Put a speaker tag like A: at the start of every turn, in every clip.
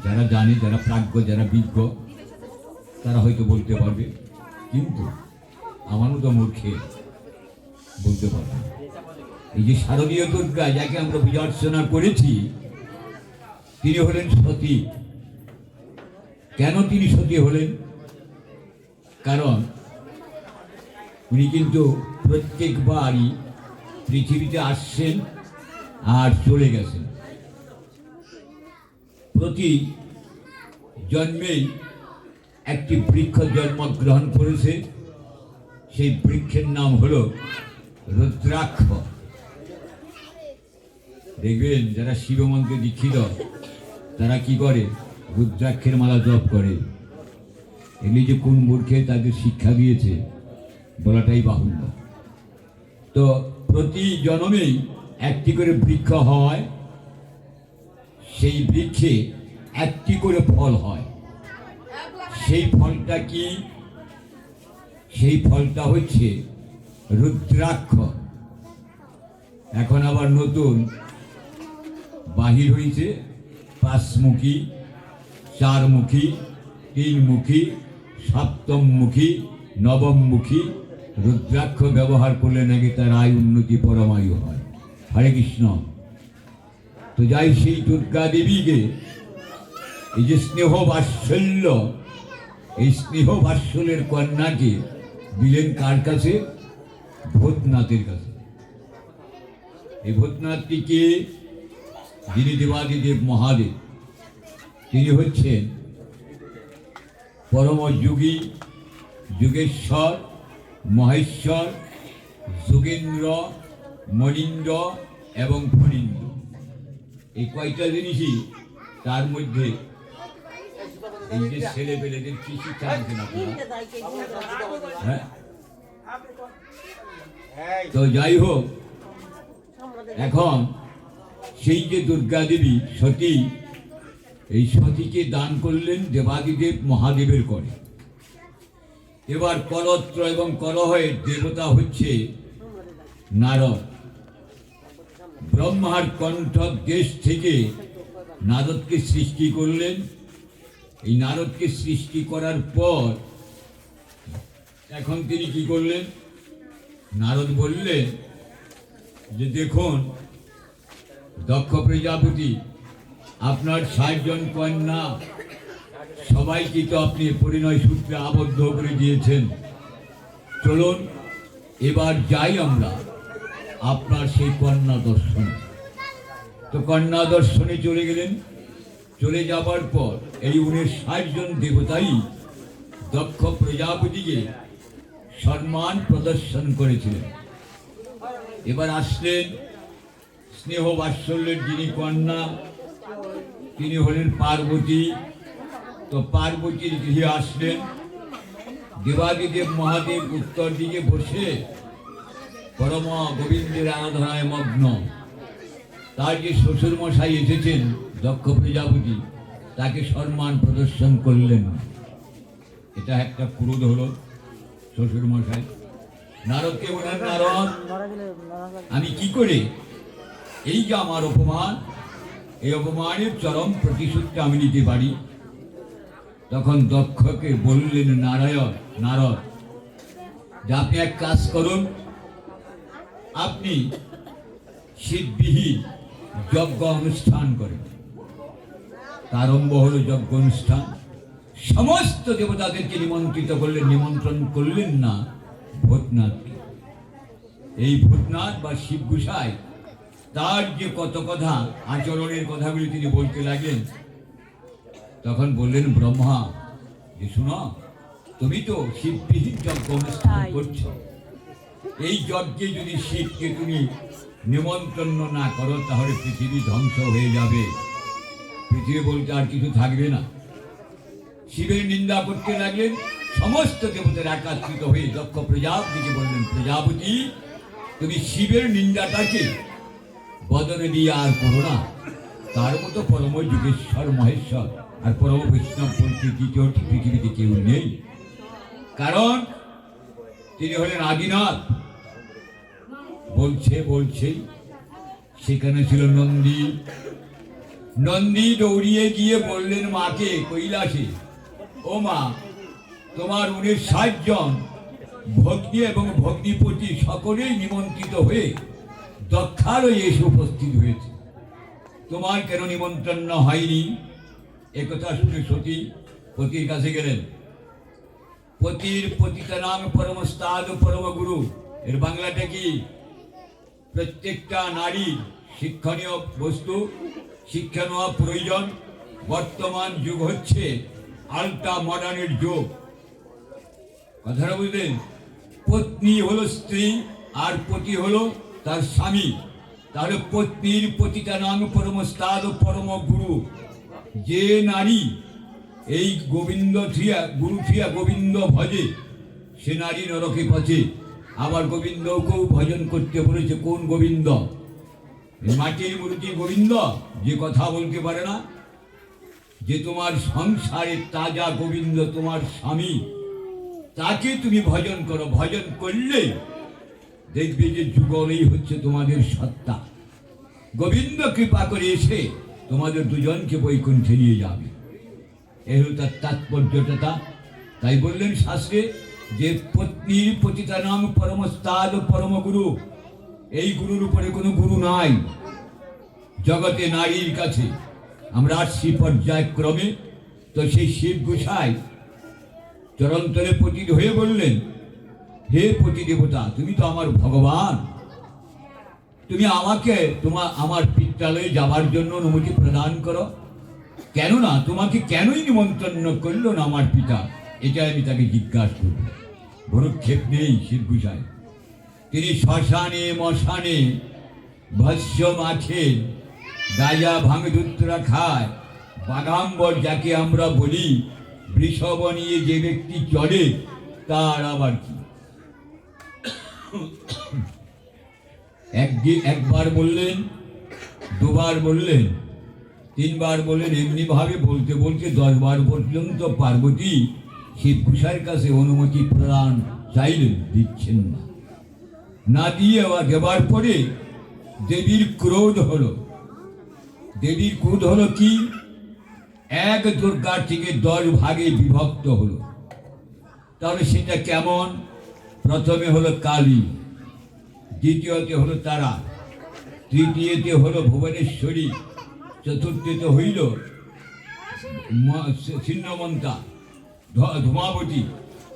A: যারা জানে, যারা প্রাজ্ঞ, যারা বিজ্ঞ, তারা হয়তো বলতে পারবে, কিন্তু আমার মতো মূর্খে বলতে পারবে না। এই যে শারদীয় দুর্গা, যাকে আমরা পূজা অর্চনা করেছি, তিনি হলেন সতী। কেন তিনি সতী হলেন? কারণ উনি কিন্তু প্রত্যেকবারই পৃথিবীতে আসছেন আর চলে গেছেন। প্রতি জন্মেই একটি বৃক্ষ জন্মগ্রহণ করেছে, সেই বৃক্ষের নাম হলো রুদ্রাক্ষ। দেখবেন যারা শিব মন্ত্রে দীক্ষিত, তারা কি করে? রুদ্রাক্ষের মালা জপ করে। এগুলি যে কোন মূর্খে তাদের শিক্ষা দিয়েছে বলাটাই বাহুল্য। তো প্রতি জন্মেই একটি করে বৃক্ষ হয়, সেই বৃক্ষে একটি করে ফল হয়। সেই ফলটা কি? সেই ফলটা হচ্ছে রুদ্রাক্ষ। এখন আবার নতুন বাহির হয়েছে পাঁচমুখী, চারমুখী, তিনমুখী, সপ্তমমুখী, নবমমুখী রুদ্রাক্ষ ব্যবহার করলে নাকি তার আয় উন্নতি, পরমায়ু হয়। হরে কৃষ্ণ। তো যাই সেই দুর্গা দেবীকে এই যে স্নেহ বাৎসল্য, এই স্নেহ বাৎসল্যের কন্যাকে দিলেন কার কাছে? ভূতনাথের কাছে। এই ভূতনাথটিকে, যিনি দেবাদিদেব মহাদেব, তিনি হচ্ছেন পরম যোগী, যোগেশ্বর, মহেশ্বর, যোগেন্দ্র, মনীন্দ্র এবং ফণীন্দ্র। এই কয়টা জিনিসই তার মধ্যে এই যে ছেলে পেলেদের কি শিক্ষা দিচ্ছেন আপনারা? হ্যাঁ, তো যাই হোক, এখন সেই যে দুর্গা দেবী সতী, এই সতীকে দান করলেন দেবাদিদেব মহাদেবের করে। এবার কলত্র এবং কলহের দেবতা হচ্ছে নারদ। ব্রহ্মার কণ্ঠ দেশ থেকে নারদকে সৃষ্টি করলেন। এই নারদকে সৃষ্টি করার পর এখন তিনি কি করলেন? নারদ বললেন যে দেখুন দক্ষ প্রজাপতি, আপনার 60 জন কন্যা সবাইকে তো আপনি পরিণয় সূত্রে আবদ্ধ করে দিয়েছেন। চলুন এবার যাই আমরা আপনার সেই কন্যা দর্শনে। তো কন্যা দর্শনে চলে গেলেন। চলে যাবার পর এই 60 জন দেবতাই দক্ষ প্রজাপতিকে সম্মান প্রদর্শন করেছিলেন। এবার আসলেন স্নেহ বাৎসল্যের যিনি কন্যা, তিনি হলেন পার্বতী। তো পার্বতীর গৃহে আসলেন। দেবাদিদেব মহাদেব উত্তর দিকে বসে পরম গোবিন্দের আরাধনায় মগ্ন। তার যে শ্বশুর মশাই এসেছেন দক্ষ প্রজাপতি, তাকে সম্মান প্রদর্শন করলেন। এটা একটা ক্রোধ হলো শ্বশুর মশাই। নারদকে বলেন, নারদ, আমি কি করে এই যে আমার অপমান, এই অপমানের চরম প্রতিশোধটা আমি নিতে পারি? তখন দক্ষকে বললেন নারদ, যে আপনি এক কাজ করুন, আপনি শিববিহীন যজ্ঞ অনুষ্ঠান করেন। আরম্ভ হলো যজ্ঞ অনুষ্ঠান। সমস্ত দেবতাদেরকে নিমন্ত্রিত করলেন। নিমন্ত্রণ করলেন না ভূতনাথকে। এই ভূতনাথ বা শিব গোসাই তার যে কত কথা, আচরণের কথাগুলি তিনি বলতে লাগলেন। তখন বললেন ব্রহ্মা, যে শুনো, তুমি তো শিববিহীন যজ্ঞ অনুষ্ঠান করছো। এই যজ্ঞে যদি শিবকে তুমি নিমন্ত্রণ না করো, তাহলে পৃথিবী ধ্বংস হয়ে যাবে। পৃথিবী বলতে আর কিছু থাকবে না। শিবের নিন্দা করতে লাগলেন। সমস্ত দেবতারা একাত্রিত হয়ে দক্ষ প্রজাপতিকে বললেন, প্রজাপতি, তুমি শিবের নিন্দাটাকে বদলে দিয়ে আর করো না। তার মতো পরম যোগেশ্বর, মহেশ্বর আর পরম বৈষ্ণব বলতে দ্বিতীয়টি পৃথিবীতে কেউ নেই। কারণ তিনি হলেন আদিনাথ। বলছে সেখানে ছিল নন্দী, নন্দী দৌড়িয়ে গিয়ে বললেন মাকে কৈলাসে, ও মা, তোমার 59 জন ভগ্নী এবং ভগ্নীপতি সকলেই নিমন্ত্রিত হয়ে দক্ষালয়ে এসে উপস্থিত হয়েছে, তোমার কেন নিমন্ত্রণ হয়নি? একথা শুনে সতী পতির কাছে গেলেন। পতির পতিতানাং পরমস্তাদ পরমগুরু, এর বাংলাটা কি? প্রত্যেকটা নারী শিক্ষণীয় বস্তু, শিক্ষা নেওয়া প্রয়োজন। বর্তমান যুগ হচ্ছে আল্ট্রা মডার্নের যুগ। কথাটা বুঝলেন? পত্নী হলো স্ত্রী আর পতি হলো তার স্বামী। তাহলে পত্নীর পতিতানাং পরমস্তাদ পরম গুরু, যে নারী এই গোবিন্দ থিয়া গুরু থিয়া গোবিন্দ ভজে, সে নারী নরকে পচে। আবার গোবিন্দকেও ভজন করতে বলেছে। কোন গোবিন্দ? মাটির মূর্তি গোবিন্দ, যে কথা বলতে পারে না, যে তোমার সংসারের তাজা গোবিন্দ তোমার স্বামী, তাকে তুমি ভজন করো। ভজন করলে দেখবে যে যুগলেই হচ্ছে তোমাদের সত্তা। গোবিন্দ কৃপা করে এসে তোমাদের দুজনকে বৈকুণ্ঠে নিয়ে যাবে। এই হল তার তাৎপর্যটা। তাই বললেন শাস্ত্রে যে পত্নীর পতিতানাং পরমস্তাদ পরম গুরু, এই গুরুর উপরে কোনো গুরু নাই জগতে নারীর কাছে। আমরা আসছি পর্যায়ক্রমে। তো সেই শিব গোসাই চরণতলে পতিত হয়ে বললেন, হে পতি দেবতা, তুমি তো আমার ভগবান, তুমি আমাকে আমার পিত্রালয়ে যাবার জন্য অনুমতি প্রদান করো। কেননা তোমাকে কেনই নিমন্ত্রণ করল না আমার পিতা, এটা আমি তাকে জিজ্ঞাসা করব। ভরুক্ষেপ নেই শিব গোসাই। তিনি শ্মশানে মশানে ভস্য মাখে, গাঁজা ভাঙ দুত্রা খায়, বাগাম্বর যাকে আমরা বলি, বৃষভ নিয়ে যে ব্যক্তি চলে, তার আবার কি? একবার বললেন, দুবার বললেন, তিনবার বললেন। এমনি ভাবে বলতে বলতে 10 বার পর্যন্ত পার্বতী শিব গোসাইয়ের কাছে অনুমতি প্রদান চাইলেন, দিচ্ছেন না। না দিয়ে দেবার পরে দেবীর ক্রোধ হলো। দেবীর ক্রোধ হলো কি? এক দুর্গা থেকে 10 ভাগে বিভক্ত হলো। তাহলে সেটা কেমন? প্রথমে হলো কালী, দ্বিতীয়তে হলো তারা, তৃতীয়তে হলো ভুবনেশ্বরী, চতুর্থতে হইল ছিন্নমন্তা ধূমাবতী,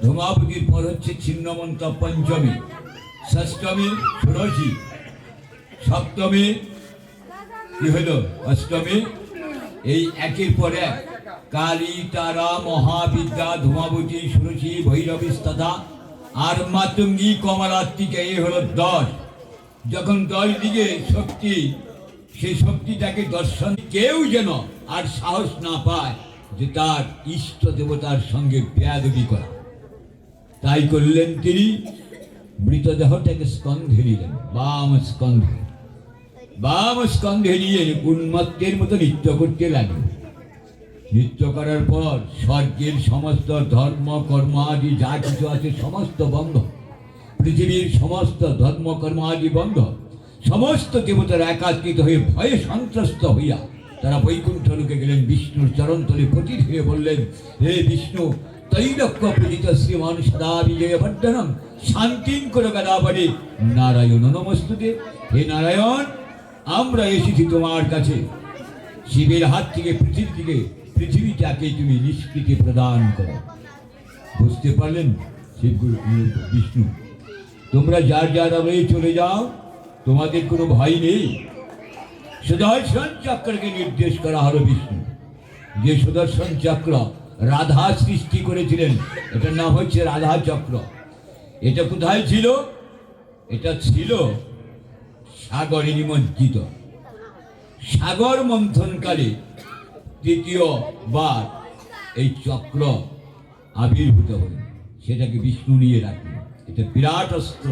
A: ধূমাবতীর পর হচ্ছে ছিন্নমন্তা পঞ্চমী, ষষ্ঠমী ষোড়শী, সপ্তমী কি হইল অষ্টমী। এই একের পর এক কালী, তারা, মহাবিদ্যা, ধূমাবতী, ষোড়শী, ভৈরবী তথা আর মাতঙ্গী, কমলাত্মিকা, এই হলো 10। যখন 10 দিকে শক্তি, সেই শক্তিটাকে দর্শন কেউ যেন আর সাহস না পায় যে তার ইষ্ট দেবতার সঙ্গে বেয়াদবি করা। তাই করলেন তিনি, মৃতদেহটাকে স্কন্ধে নিলেন, বাম স্কন্ধে নিয়ে উন্মত্তের মতো নৃত্য করতে লাগলেন। নৃত্য করার পর স্বর্গের সমস্ত ধর্ম কর্ম আদি যা কিছু আছে সমস্ত বন্ধ, পৃথিবীর সমস্ত ধর্ম কর্ম আদি বন্ধ। সমস্ত দেবতারা একাত্রিত হয়ে ভয়ে সন্ত্রস্ত হইয়া তারা বৈকুণ্ঠ লোকে গেলেন। বিষ্ণুর চরণতলে পতিত হয়ে বললেন, হে বিষ্ণু, তৈলক্য পূজিত শ্রীমান সদা বিজয় বর্ধনম শান্তিং করে গদাবরে নারায়ণ নমস্তুতে। হে নারায়ণ, আমরা এসেছি তোমার কাছে। শিবের হাত থেকে পৃথিবীটাকে তুমি নিষ্কৃতি প্রদান করো। বুঝতে পারলেন শিবগুরু বিষ্ণু? তোমরা যার যার আলোয় চলে যাও, তোমাদের কোনো ভয় নেই। সুদর্শন চক্রকে নির্দেশ করা হলো বিষ্ণু। যে সুদর্শন চক্র রাধা সৃষ্টি করেছিলেন, এটার নাম হচ্ছে রাধা চক্র। এটা কোথায় ছিল? এটা ছিল সাগরে নিমজ্জিত। সাগর মন্থনকালে তৃতীয়বার এই চক্র আবির্ভূত হল। সেটাকে বিষ্ণু নিয়ে রাখলেন। এটা বিরাট অস্ত্র।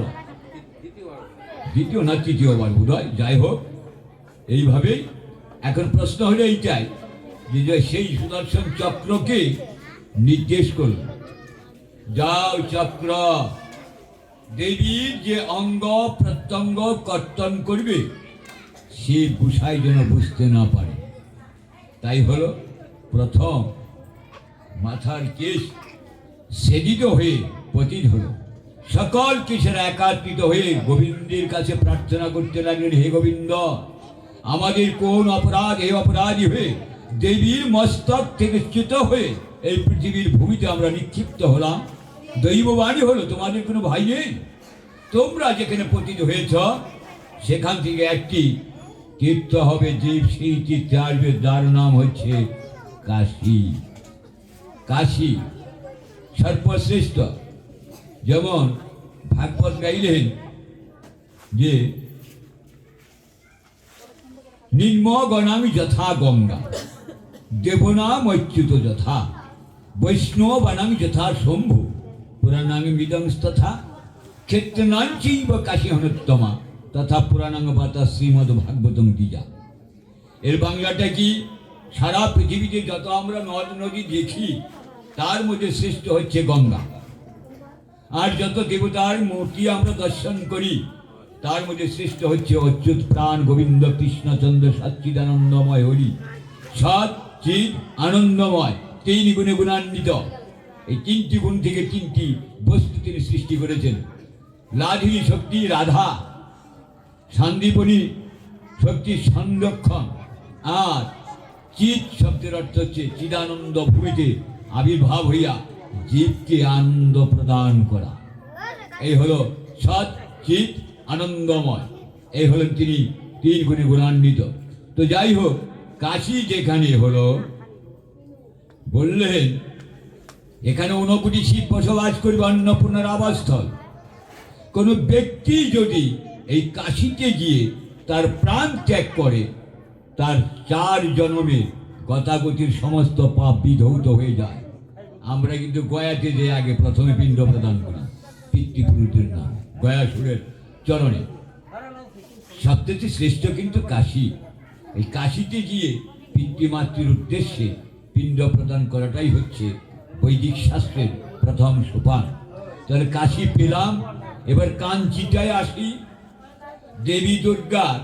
A: দ্বিতীয় না তৃতীয়বার বোধ হয়, যাই হোক, এইভাবেই। এখন প্রশ্ন হলো এইটাই যে সেই সুদর্শন চক্রকে নির্দেশ করল, যাও চক্র, দেবীর যে অঙ্গ প্রত্যঙ্গ কর্তন করবে সে গোসাই যেন বুঝতে না পারে। তাই হলো প্রথম মাথার কেশ সেদিত হয়ে পতিত হলো। সকল কেশেরা একাত্রিত হয়ে গোবিন্দের কাছে প্রার্থনা করতে লাগলেন, হে গোবিন্দ, আমাদের কোন অপরাধ, এই অপরাধী হয়ে দেবীর মস্তক থেকে চ্যুত হয়ে এই পৃথিবীর ভূমিতে আমরা নিক্ষিপ্ত হলাম। দৈববাণী হলো তোমাদের কোনো ভাই নেই, তোমরা যেখানে পতিত হয়েছ সেখান থেকে একটি তীর্থ হবে, যে সেই তীর্থে আসবে, যার নাম হচ্ছে কাশী। কাশী সর্বশ্রেষ্ঠ। যেমন ভাগবত গাইলেন যে নিম্নগণামি যথা গঙ্গা, দেবনাম অচ্যুত যথা, বৈষ্ণবানামি যথা শম্ভু, পুরাণাঙ্গ মৃদংস্তথা, ক্ষেত্রনাঞ্চৈব কাশী হনোত্তমা তথা পুরাণাঙ্গ বাতা শ্রীমদ ভাগবতং দ্বিজা। এর বাংলাটা কি? সারা পৃথিবীতে যত আমরা নদ নদী দেখি তার মধ্যে শ্রেষ্ঠ হচ্ছে গঙ্গা, আর যত দেবতার মূর্তি আমরা দর্শন করি তার মধ্যে শ্রেষ্ঠ হচ্ছে অচ্যুত প্রাণ গোবিন্দ কৃষ্ণচন্দ্র সচ্চিদানন্দময় হরি। সৎ চিৎ আনন্দময়, তিন গুণে গুণান্বিত। এই তিনটি গুণ থেকে তিনটি বস্তু তিনি সৃষ্টি করেছেন। লাধিনী শক্তি রাধা, শান্তিপনী শক্তি সংরক্ষণ, আর চিৎ শব্দের অর্থ হচ্ছে চিদানন্দ ভূমিতে আবির্ভাব হইয়া জীবকে আনন্দ প্রদান করা। এই হলো সৎ চিৎ আনন্দময়, এই হলেন তিনি তিন গুণে গুণান্বিত। তো যাই হোক, কাশী যেখানে হলো, বললেন এখানে 59 কোটি শিব বসবাস করবে, অন্নপূর্ণার আবাসস্থল। কোনো ব্যক্তি যদি এই কাশীতে গিয়ে তার প্রাণ ত্যাগ করে, তার 4 জন্মে গতাগতির সমস্ত পাপ বিধৌত হয়ে যায়। আমরা কিন্তু গয়াতে যে আগে প্রথমে পিণ্ড প্রদান করি পিতৃপুরুষদের নাম, গয়াসুরের চরণে। সবচেয়ে শ্রেষ্ঠ কিন্তু কাশী। এই কাশীতে গিয়ে পিতৃমাতৃর উদ্দেশ্যে পিণ্ড প্রদান করাটাই হচ্ছে বৈদিক শাস্ত্রের প্রথম সোপান। তাহলে কাশী পেলাম, এবার কাঞ্চিটায় আসি। দেবী দুর্গার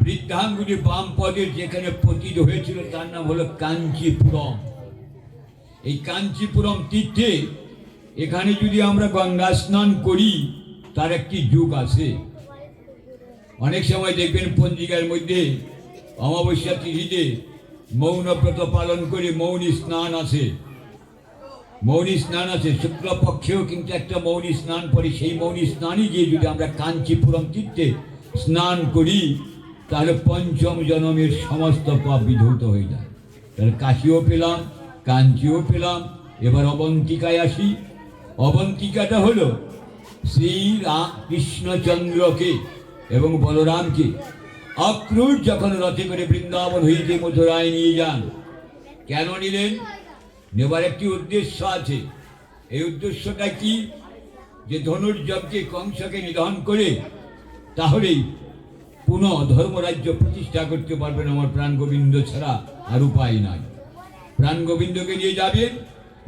A: বৃদ্ধাঙ্গুলি বাম পদের যেখানে পতিত হয়েছিল তার নাম হলো কাঞ্চিপুরম। এই কাঞ্চিপুরম তীর্থে এখানে যদি আমরা গঙ্গা স্নান করি তার একটি যুগ আছে। অনেক সময় দেখবেন পঞ্জিকার মধ্যে অমাবস্যা তিথিতে মৌনব্রত পালন করে মৌনী স্নান আছে। মৌনী স্নান আছে, শুক্লপক্ষেও কিন্তু একটা মৌনী স্নান পড়ে। সেই মৌনী স্নানই গিয়ে যদি আমরা কাঞ্চিপুরম তীর্থে স্নান করি তাহলে 5ম জন্মের সমস্ত পাপ বিধৌত হয়ে যায়। তাহলে কাশীও পেলাম, কাঞ্চিও পেলাম। এবার অবন্তিকায় আসি। অবন্তিকাটা হলো শ্রী কৃষ্ণচন্দ্রকে এবং বলরামকে অক্রূর যখন রথে করে বৃন্দাবন হইতে মথুরায় নিয়ে যান। কেন নিলেন? নেবার একটি উদ্দেশ্য আছে। এই উদ্দেশ্যটা কি? যে ধনুর্যজ্ঞে কংসকে নিধন করে তাহলেই পুনঃ ধর্মরাজ্য প্রতিষ্ঠা করতে পারবেন আমার প্রাণ গোবিন্দ ছাড়া, আর উপায় নাই। প্রাণ গোবিন্দকে নিয়ে যাবেন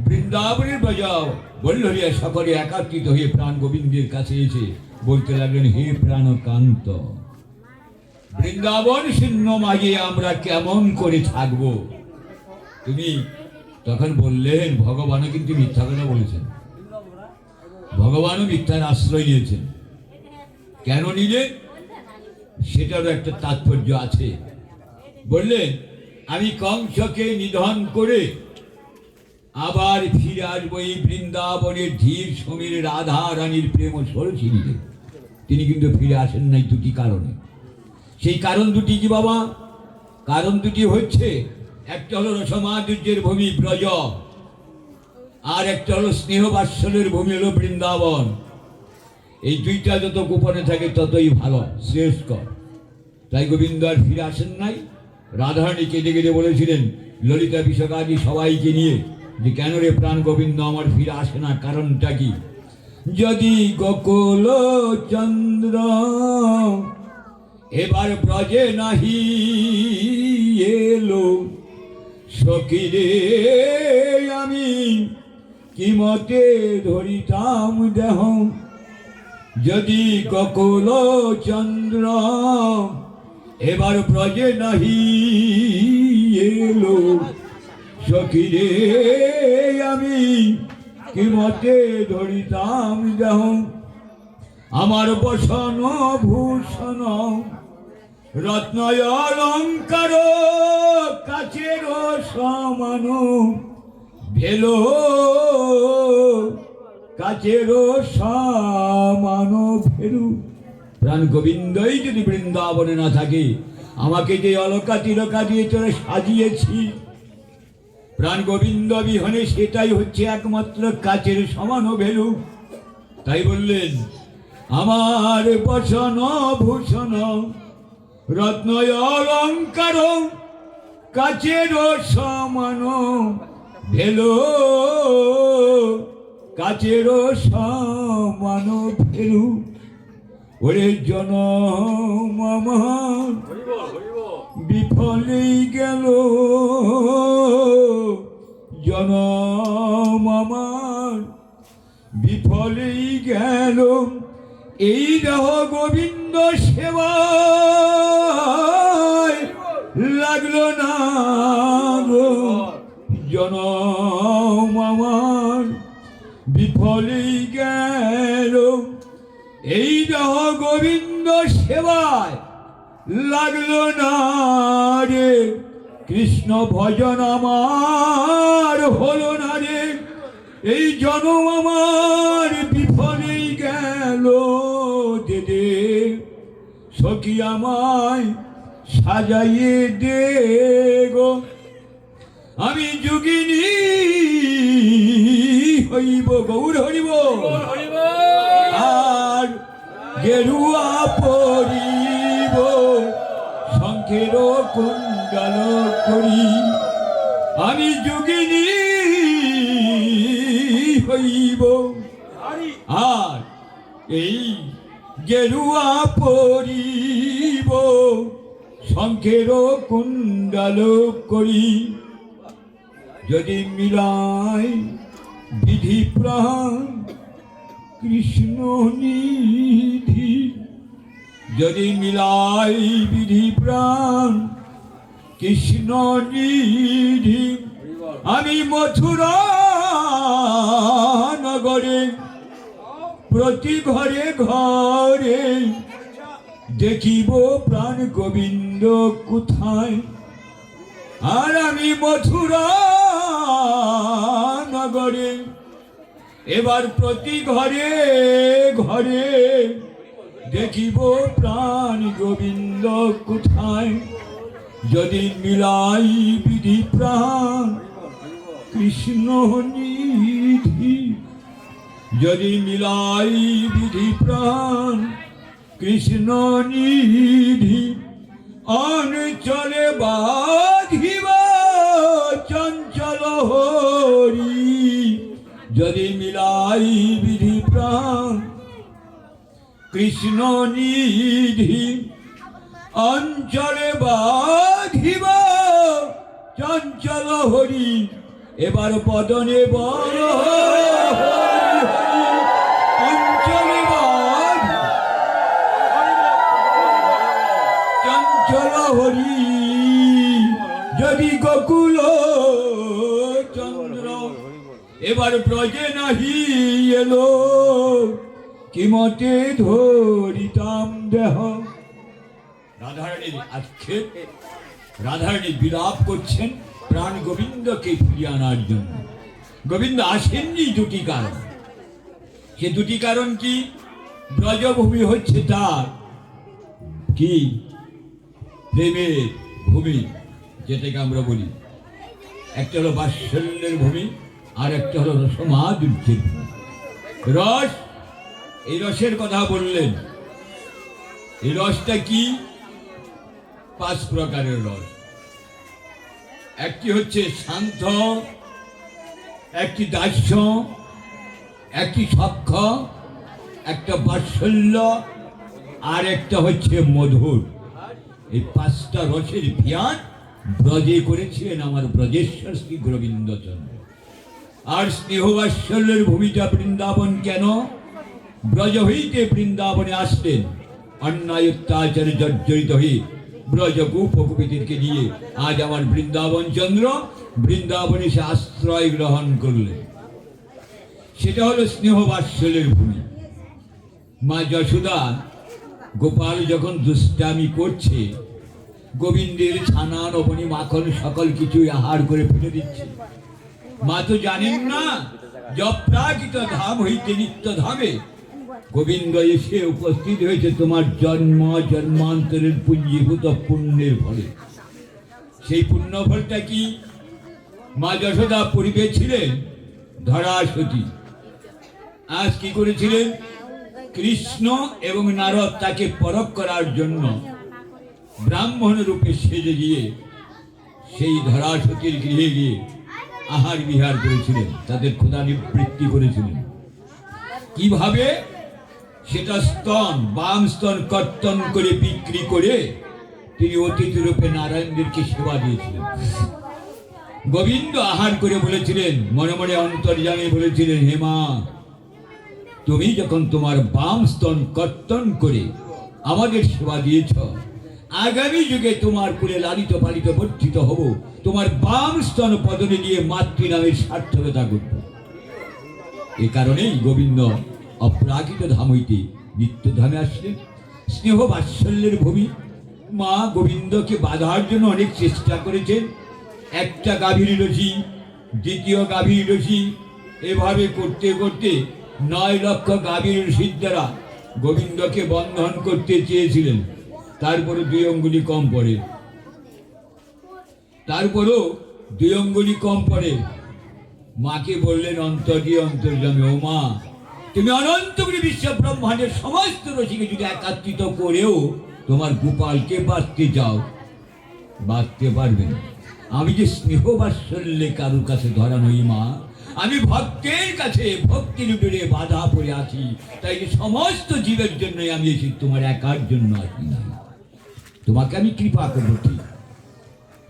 A: বৃন্দাবনের বাজাও বল্লরিয়া সকলে একাত্রিত হয়ে প্রাণ গোবিন্দের কাছে এসে বলতে লাগলেন, হে প্রাণকান্ত, বৃন্দাবন শূন্য মাঝে আমরা কেমন করে থাকব? তুমি তখন বললেন, ভগবানও কিন্তু মিথ্যা কথা বলেছেন, ভগবানও মিথ্যার আশ্রয় নিয়েছেন। কেন নিলেন সেটারও একটা তাৎপর্য আছে। বললেন, আমি কংসকে নিধন করে আবার ফিরে আসবো এই বৃন্দাবনের ধীর সমীর রাধা রানীর প্রেম সরসিনীতে। তিনি কিন্তু ফিরে আসেন নাই দুটি কারণে। সেই কারণ দুটি কি বাবা? কারণ দুটি হচ্ছে, একটা হলো রসমাধুর্যের ভূমি ব্রজ, আর একটা হলো স্নেহ বাৎসল্যের ভূমি হলো বৃন্দাবন। এই দুইটা যত গোপনে থাকে ততই ভালো, শ্রেষ্ঠ। তাই গোবিন্দ আর ফিরে আসেন নাই। রাধারানী কেঁদে কেঁদে বলেছিলেন ললিতা বিশাখাদি সবাইকে নিয়ে যে কেন রে প্রাণ গোবিন্দ আমার ফিরে আসে না, কারণটা কি? যদি গোকুল চন্দ্র এবার ব্রজে নাহি এলো, সখীরে আমি কি মতে ধরিতাম দেহ। যদি গোকুল চন্দ্র এবার ব্রজে নাহি এলো সখী রে আমি কি মতে ধরিতাম দেহ আমার বসন ভূষণ রত্ন অলঙ্কার কাচের সমান ভেলো কাচের সমান ভেলু। প্রাণ গোবিন্দই যদি বৃন্দাবনে না থাকে, আমাকে যে অলকা তিলকা দিয়ে তোরা সাজিয়েছি, প্রাণ গোবিন্দ বিহনে সেটাই হচ্ছে একমাত্র কাচের সমান ভেলু। তাই বললেন আমার বসন ভূষণ রত্ন অলঙ্কার কাচের সমান ভেলো কাচের সমান ভেলু। ওরে জনম আমার বিফলেই গেল, জনম আমার বিফলেই গেল, এই দেহ গোবিন্দ সেবায় লাগলো না গো। জনম আমার বিফলেই গেল, এই দেহ গোবিন্দ সেবায় লাগলো না রে। কৃষ্ণ ভজন আমার হলো না রে, এই জনম আমার বিফলেই গেল। দে সখী আমায় সাজাইয়ে দে গো, আমি যোগিনী হইব গৌর হরিব, আর গেরুয়া পরিব শঙ্খের কুণ্ডল করি, আমি যোগিনী হইব আর এই গেরুয়া পরিব শঙ্খের কুণ্ডল করি। যদি মিলাই বিধি প্রাণ কৃষ্ণ নিধি, যদি মিলাই বিধি প্রাণ কৃষ্ণ নিধি, আমি মথুরা নগরে প্রতি ঘরে ঘরে দেখিব প্রাণ গোবিন্দ কোথায়। আর আমি মথুরা নগরে এবার প্রতি ঘরে ঘরে দেখিব প্রাণ গোবিন্দ কোথায়। যদি মিলাই বিধি প্রাণ কৃষ্ণ নিধি, যদি মিলাই বিধি প্রাণ কৃষ্ণ নিধি, অঞ্চলে বাধিব চঞ্চল হরি। যদি মিলাই বিধি প্রাণ কৃষ্ণ নিধি, অঞ্চলে বাধিব চঞ্চল হরি। এবার বদনে বড় অঞ্চলে বাধি চঞ্চল হরি। যদি গোকুল চন্দ্র এবার ব্রজে নাহি এলো, কি মতে ধরিতাম দেহ। রাধারানীর আক্ষেপ, রাধারানী বিলাপ করছেন প্রাণ গোবিন্দকে ফিরিয়ে আনার জন্য। গোবিন্দ আসেননি দুটি কারণ। সে দুটি কারণ কি? ব্রজভূমি হচ্ছে তার কি প্রেমের ভূমি, যেটাকে আমরা বলি। একটা হলো বাৎসল্যের ভূমি, আর একটা হলো রসমাধুর্যের ভূমি। রস, এই রসের কথা বললেন। এই রসটা কি? 5 প্রকারের রস। একটি হচ্ছে শান্ত, একটি দাস্য, একটি সখ্য, একটা বাৎসল্য, আর একটা হচ্ছে মধুর। এই 5টা রসের ধ্যান ব্রজে করেছিলেন আমার ব্রজেশ্বর শ্রী গোবিন্দচন্দ্র। আর স্নেহ বাৎসল্যের ভূমিটা বৃন্দাবন কেন? ব্রজ হইতে বৃন্দাবনে আসলেন অন্যায় অত্যাচারে জর্জরিত হয়ে ব্রজ গোপ গোপীদেরকে নিয়ে আজ আমার বৃন্দাবন চন্দ্র বৃন্দাবনে সে আশ্রয় গ্রহণ করলেন। সেটা হলো স্নেহ বাৎসল্যের ভূমি। মা যশোদা গোপাল যখন দুষ্টামি করছে, গোবিন্দের ছানা নবনী মাখন সকল কিছুই আহার করে ফেলে দিচ্ছে। মা তো জানেন না যপ্রাকৃত ধাম হইতে নিত্য ধামে গোবিন্দ এসে উপস্থিত হয়েছে তোমার জন্ম জন্মান্তরের পুঞ্জীভূত পুণ্যের ফলে। সেই পুণ্য ফলটা কি? মা যশোদা পূর্বে ছিলেন ধরাসতী, আজ কি করেছিলেন? কৃষ্ণ এবং নারদ তাকে পরখ করার জন্য ব্রাহ্মণ রূপে সেজে গিয়ে সেই ধরাসতীর গৃহে গিয়ে আহার বিহার করেছিলেন, তাদের ক্ষুধা নিবৃত্তি করেছিলেন। কিভাবে? সেটা স্তন, বাম স্তন কর্তন করে বিক্রি করে তিনি অতিথি রূপে নারায়ণদেরকে সেবা দিয়েছিলেন। গোবিন্দ আহার করে বলেছিলেন, মনে মনে অন্তর্যামী বলেছিলেন, হে মা, তুমি যখন তোমার বাম স্তন কর্তন করে আমাদের সেবা দিয়েছ, আগামী যুগে তোমার কুলে লালিত পালিত বর্ধিত হব, তোমার বাম স্তন পদনে দিয়ে মাতৃ নামের সার্থকতা করব। এ কারণেই গোবিন্দ অপ্রাকৃত ধাম হইতে নিত্যধামে আসলেন। স্নেহ বাৎসল্যের ভূমি। মা গোবিন্দকে বাধার জন্য অনেক চেষ্টা করেছেন। একটা গাভীর রশি, দ্বিতীয় গাভীর রশি, এভাবে করতে করতে 9 লক্ষ গাভীর রশির দ্বারা গোবিন্দকে বন্ধন করতে চেয়েছিলেন। তারপরে 2 অঙ্গুলি কম পড়ে, তারপরও 2 অঙ্গুলি কম পড়ে। মাকে বললেন অন্তর্যামী, ও মা, তুমি অনন্তগুলি বিশ্ব ব্রহ্মাণ্ডের সমস্ত রশিকে যদি একত্রিত করেও তোমার গোপালকে বাঁচতে যাও, বাঁচতে পারবে না। আমি যে স্নেহ বাৎসল্যে কারুর কাছে ধরা নই মা, আমি ভক্তের কাছে ভক্তির ডোরে বাধা পড়ে আছি। তাই যে সমস্ত জীবের জন্য আমি এসেছি, তোমার একার জন্য আসি না। তোমাকে আমি কৃপা করবো, ঠিক,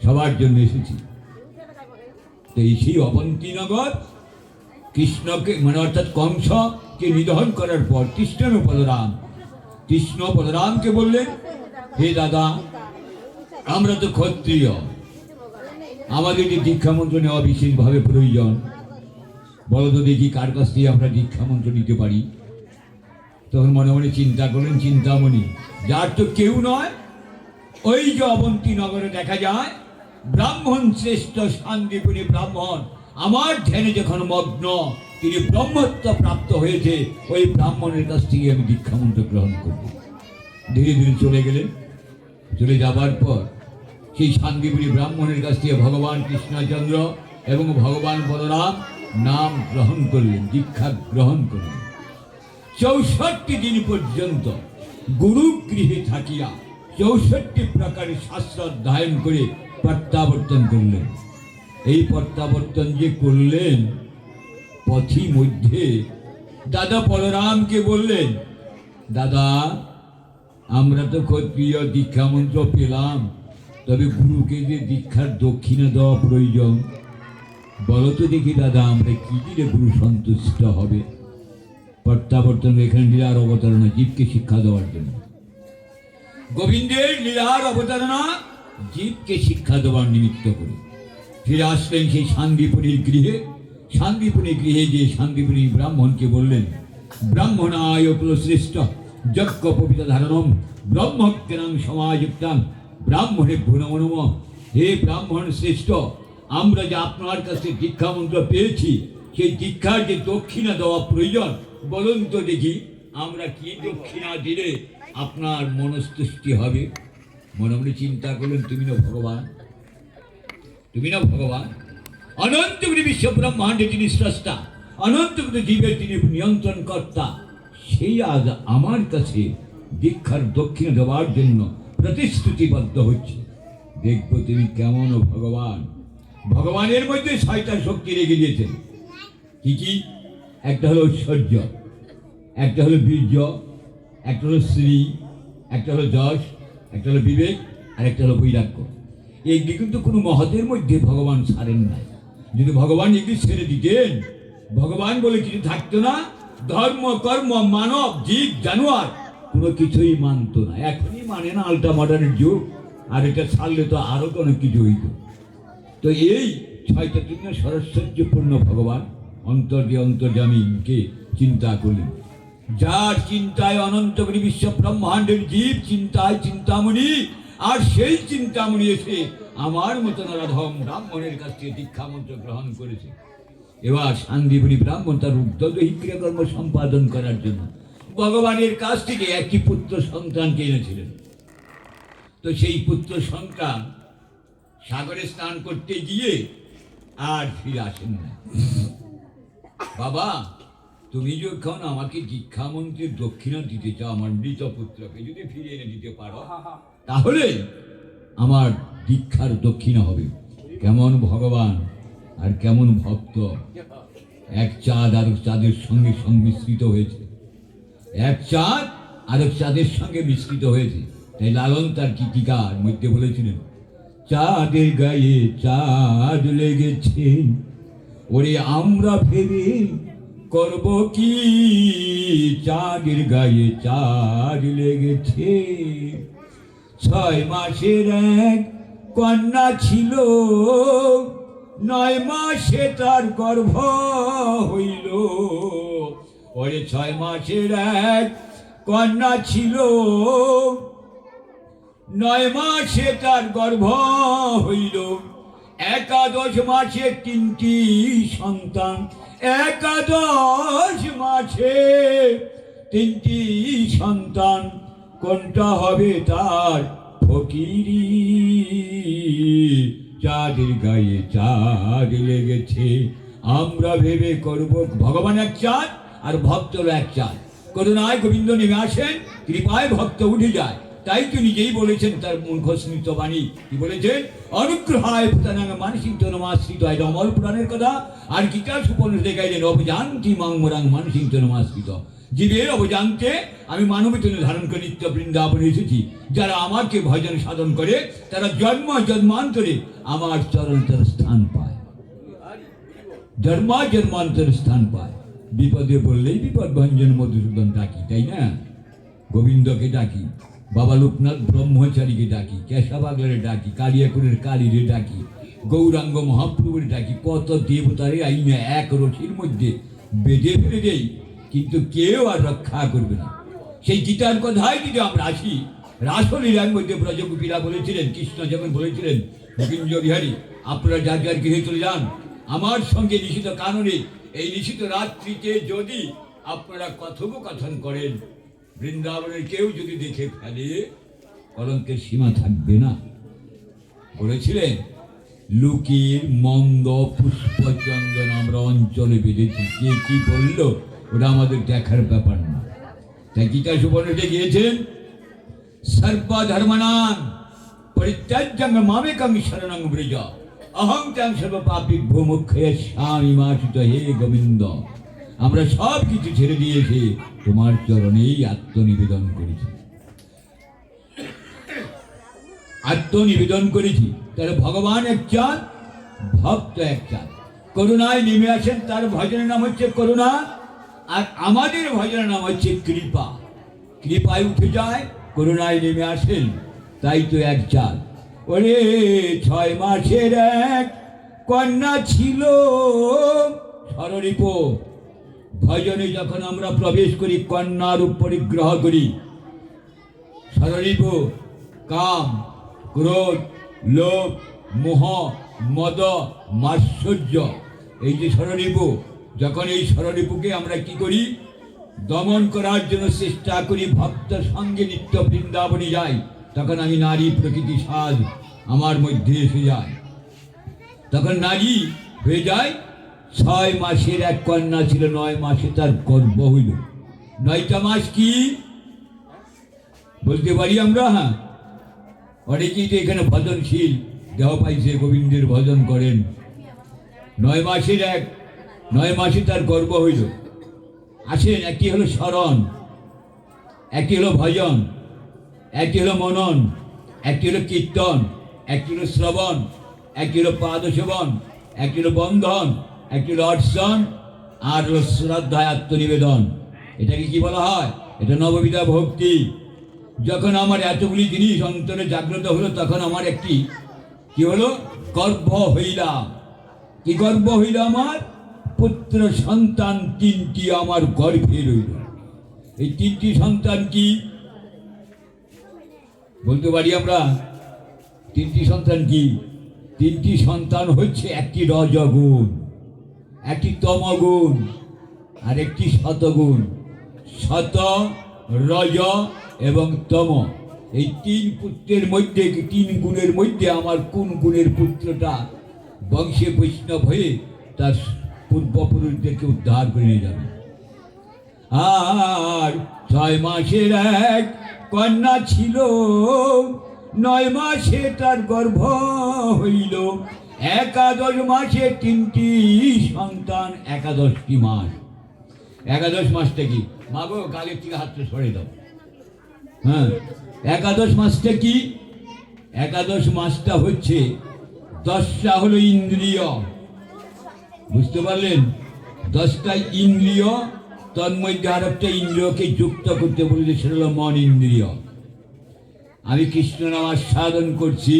A: সবার জন্য এসেছি। তো এই সেই অবন্তীনগর কৃষ্ণকে মানে অর্থাৎ কংসকে নিধন করার পর কৃষ্ণ বলরামকে বললেন, হে দাদা, আমরা তো ক্ষত্রিয়, আমাদের যে দীক্ষা মন্ত্র নেওয়া বিশেষভাবে প্রয়োজন, বলো তো দেখি কার কাছ থেকে আমরা দীক্ষা মন্ত্র নিতে পারি। তখন মনে মনে চিন্তা করলেন চিন্তামণি, যার তো কেউ নয়, ওই যে অবন্তী নগরে দেখা যায় ব্রাহ্মণ শ্রেষ্ঠ শান্তিপুরী ব্রাহ্মণ, আমার ধ্যানে যখন মগ্ন, তিনি ব্রহ্মত্ব প্রাপ্ত হয়েছে, ওই ব্রাহ্মণের কাছ থেকে আমি দীক্ষা মন্ত্র গ্রহণ করব। ধীরে ধীরে চলে গেলেন। চলে যাবার পর সেই শান্তিপুরী ব্রাহ্মণের কাছ থেকে ভগবান কৃষ্ণচন্দ্র এবং ভগবান বলরাম নাম গ্রহণ করলেন, দীক্ষা গ্রহণ করলেন। 64 দিন পর্যন্ত গুরু গৃহে থাকিয়া 64 প্রকারের শাস্ত্র অধ্যয়ন করে প্রত্যাবর্তন করলেন। এই প্রত্যাবর্তন যে করলেন, পথি মধ্যে দাদা বলরামকে বললেন, দাদা, আমরা তো ক্ষত্রিয়, দীক্ষা মন্ত্র পেলাম, তবে গুরুকে যে দীক্ষার দক্ষিণা দেওয়া প্রয়োজন, বলো তো দেখি দাদা, আমরা কি দিলে গুরু সন্তুষ্ট হবে? প্রত্যাবর্তন এখানে লীলার অবতারণা, জীবকে শিক্ষা দেওয়ার জন্য। গোবিন্দের লীলার অবতারণা জীবকে শিক্ষা দেওয়ার নিমিত্ত করে ফিরে আসলেন সেই শান্তিপুরীর গৃহে। শান্তিপুরী গৃহে যে শান্তিপুরী ব্রাহ্মণকে বললেন, ব্রাহ্মণায় কুলশ্রেষ্ঠ যজ্ঞ পবিত্র ধারণম ব্রহ্মজ্ঞানং সমাযুক্তাং ব্রাহ্মণে ভুনমনম। হে ব্রাহ্মণ শ্রেষ্ঠ, আমরা যে আপনার কাছে দীক্ষা মন্ত্র পেয়েছি, সেই দীক্ষার যে দক্ষিণা দেওয়া প্রয়োজন, বলুন তো দেখি আমরা কি দক্ষিণা দিলে আপনার মনস্তুষ্টি হবে? মনে মনে চিন্তা করলেন, তুমি না ভগবান, অনন্তগুলি বিশ্ব ব্রহ্মাণ্ডে যিনি স্রষ্টা, অনন্তগুলি জীবের যিনি নিয়ন্ত্রণ কর্তা, সেই আজ আমার কাছে দীক্ষার দক্ষিণা দেওয়ার জন্য প্রতিশ্রুতিবদ্ধ হচ্ছে। দেখবো তুমি কেমন ভগবান। ভগবানের মধ্যে 6টা শক্তি রেখে দিয়েছেন। কি কি? একটা হলো ঐশ্বর্য, একটা হলো বীর্য, একটা হলো শ্রী, একটা হলো যশ, একটা হলো বিবেক, আর একটা হলো বৈরাগ্য। এগুলি কিন্তু কোনো মহতের মধ্যে ভগবান ছাড়েন নাই। যদি ভগবান এগুলি ছেড়ে দিতেন, ভগবান বলে কিছু থাকতো না, ধর্ম কর্ম মানব জীব জানোয়ার কোনো কিছুই মানত না। এখনই মানে না, আলটা মডার্নের যুগ, আর এটা ছাড়লে তো আরো কোনো কিছু হইত। তো এই ছয়টা দিন সরস্বতীপূর্ণ ভগবান অন্তর্যামীকে চিন্তা করলেন। যার চিন্তায় অনন্তগুলি বিশ্ব ব্রহ্মাণ্ডের জীব চিন্তায় চিন্তামণি, আর সেই চিন্তামণি এসে আমার মতো নরাধম ব্রাহ্মণের কাছ থেকে দীক্ষা মন্ত্র গ্রহণ করেছে। এবার শান্তিপুরী ব্রাহ্মণ তার উদ্যোগী ক্রিয়াকর্ম সম্পাদন করার জন্য ভগবানের কাছ থেকে একটি পুত্র সন্তানকে এনেছিলেন। তো সেই পুত্র সন্তান সাগরে স্নান করতে গিয়ে আর ফিরে আসেন না। বাবা, তুমি যখন আমাকে দীক্ষা মন্ত্রের দক্ষিণা দিতে চাও, আমার মৃত পুত্রকে যদি ফিরিয়ে এনে দিতে পারো তাহলে আমার দীক্ষার দক্ষিণা হবে। কেমন ভগবান আর কেমন ভক্ত! এক চাঁদ আর চাঁদের সঙ্গে সংমিশ্রিত হয়েছে, এক চাঁদ আর চাঁদের সঙ্গে মিশ্রিত হয়েছে। তাই লালন তার গীতিকার মধ্যে বলেছিলেন, চাঁদের গায়ে চাঁদ লেগেছে, ওরে আমরা ভেবে করব কি, চাঁদের গায়ে চাঁদ লেগেছে। 6 মাসের এক কন্যা ছিল, 9 মাসে তার গর্ভ হইল। ওরে 6 মাসের এক কন্যা ছিল, 9 মাসে তার গর্ভ হইল। 11 মাসে 3টি সন্তান, 11 মাসে 3টি সন্তান, কোনটা হবে তার ফকিরি। চাঁদের গায়ে চাঁদ লেগেছে, আমরা ভেবে করব। ভগবান এক চাঁদ আর ভক্ত হলো এক চাঁদ। করুণায় গোবিন্দ নেমে আসেন, কৃপায় ভক্ত উঠে যায়। তাই তো নিজেই বলেছেন তার মুখস্মৃত বাণী, কি বলেছেন? অনুগ্রহায় পুতানাং মানসিক জনমাশ্রিত। এটা অমল পুরাণের কথা। আর গীতা সুপর্ণে গাইলেন, অবজান্তি মাংমরাং মানসিক জনমাশ্রিত। জীবের অবজান্তে আমি মানবী তনু ধারণ করে নিত্য বৃন্দাবনে এসেছি। যারা আমাকে ভজন সাধন করে তারা জন্ম জন্মান্তরে আমার চরণ তার স্থান পায়, জন্মান্তরে স্থান পায়। বিপদে বললেই বিপদ ভঞ্জন মধুসূদন ডাকি, তাই না? গোবিন্দকে ডাকি, বাবা লোকনাথ ব্রহ্মচারীকে ডাকি, কেশাবাগলারে ডাকি, কালিয়াকুরের কালীরে ডাকি, গৌরাঙ্গ মহাপ্রভুর ডাকি। কত দেবতারে আইনে এক রথির মধ্যে বেঁধে ফেলে দেই, কিন্তু কেউ আর রক্ষা করবে না। সেই গীতার কথায় যদি আমরা আসি, রাসলীলার মধ্যে ব্রজগোপীরা বলেছিলেন, কৃষ্ণ যখন বলেছিলেন, গোবিন্দ বিহারী আপনারা যার যার গৃহে চলে যান, আমার সঙ্গে নিষিদ্ধ কারণে এই নিষিদ্ধ রাত্রিতে যদি আপনারা কথোপকথন করেন, বৃন্দাবনের কেউ যদি দেখে ফেলে কলঙ্কের সীমা থাকবে না। বলেছিলেন, লুকির মন্দ পুষ্পচন্দন আমরা অঞ্চলে বেঁধেছি, কে কি বললো ওটা আমাদের দেখার ব্যাপার না। তাই গীতা সুবর্ণে গিয়েছেন, সর্বধর্মনাং পরিত্যাজ্যং মামেকং শরণং ব্রজ, অহং ত্যাং সর্ব পাপিভ্যো মোক্ষয়িষ্যামি মা সুত। হে গোবিন্দ, আমরা সব কিছু ছেড়ে দিয়েছি, তোমার চরণেই আত্মনিবেদন করেছি, আত্মনিবেদন করেছি। তাহলে ভগবান এক চাঁদ, ভক্ত এক চাঁদ। করুণায় নেমে আসেন, তার ভজনের নাম হচ্ছে করুণা, আর আমাদের ভজনের নাম হচ্ছে কৃপা। কৃপায় উঠে যায়, করুণায় নেমে আসেন, তাই তো এক চাঁদ। ওরে 6 মাসের এক কন্যা ছিল সররিপ। ভজনে যখন আমরা প্রবেশ করি, কন্যার পরিগ্রহ করি। সররিপ কাম, ক্রোধ, লোভ, মোহ, মদ, মাৎসর্য, এই যে সররিপু, যখন এই সররিপুকে আমরা কি করি? দমন করার জন্য চেষ্টা করি। ভক্ত সঙ্গে নিত্য বৃন্দাবনে যাই, তখন আমি নারী প্রকৃতি সাজ আমার মধ্যে এসে যায়, তখন নারী হয়ে যায়। 6 মাসের এক কন্যা ছিল, 9 মাসে তার গর্ভ হইল। 9টা মাস কি বলতে পারি আমরা? হ্যাঁ, অনেকেই তো এখানে ভজনশীল দেহ পাইছে, গোবিন্দের ভজন করেন। 9 মাসে তার গর্ভ হইল। আসেন, একটি হলো স্মরণ, একটি হলো ভজন, একটি হলো মনন, একটি হলো কীর্তন, একটি হলো শ্রবণ, একটি হলো পাদসেবন, একটি হলো বন্ধন, একটি হলো অর্চন, আর হলো শ্রদ্ধায় আত্মনিবেদন। এটাকে কি বলা হয়? এটা নববিধা ভক্তি। যখন আমার এতগুলি জিনিস অন্তরে জাগ্রত হলো, তখন আমার একটি কি হলো, গর্ভ হইলাম। কি গর্ভ হইল? আমার পুত্র সন্তান তিনটি আমার গর্ভে রইল। এই তিনটি সন্তান কি বলতে পারি আমরা? তিনটি সন্তান কি? তিনটি সন্তান হচ্ছে একটি রজগুণ, একটি তমগুণ, আর একটি শতগুণ। শত, রজ এবং তম, এই তিন পুত্রের মধ্যে, তিন গুণের মধ্যে আমার কোন গুণের পুত্রটা বংশে বৈষ্ণব হয়ে তার পূর্বপুরুষদেরকে উদ্ধার করে নিয়ে যাবে। আর 6 মাসের এক কন্যা ছিল, 9 মাসে তার গর্ভ হইল, 11 মাসে 3টি সন্তান, 11টি মাস। 11 মাসটা কি? মাগো গালের থেকে হাতটা সরে দাও। হ্যাঁ, 11 মাসটা কি? 11 মাসটা হচ্ছে 10টা হলো ইন্দ্রিয়, বুঝতে পারলেন? 10টা ইন্দ্রিয়, তন্মধ্যে আর একটা ইন্দ্রিয়কে যুক্ত করতে বলেছে, সেটা হলো মন ইন্দ্রিয়। আমি কৃষ্ণ নাম আস্বাদন করছি,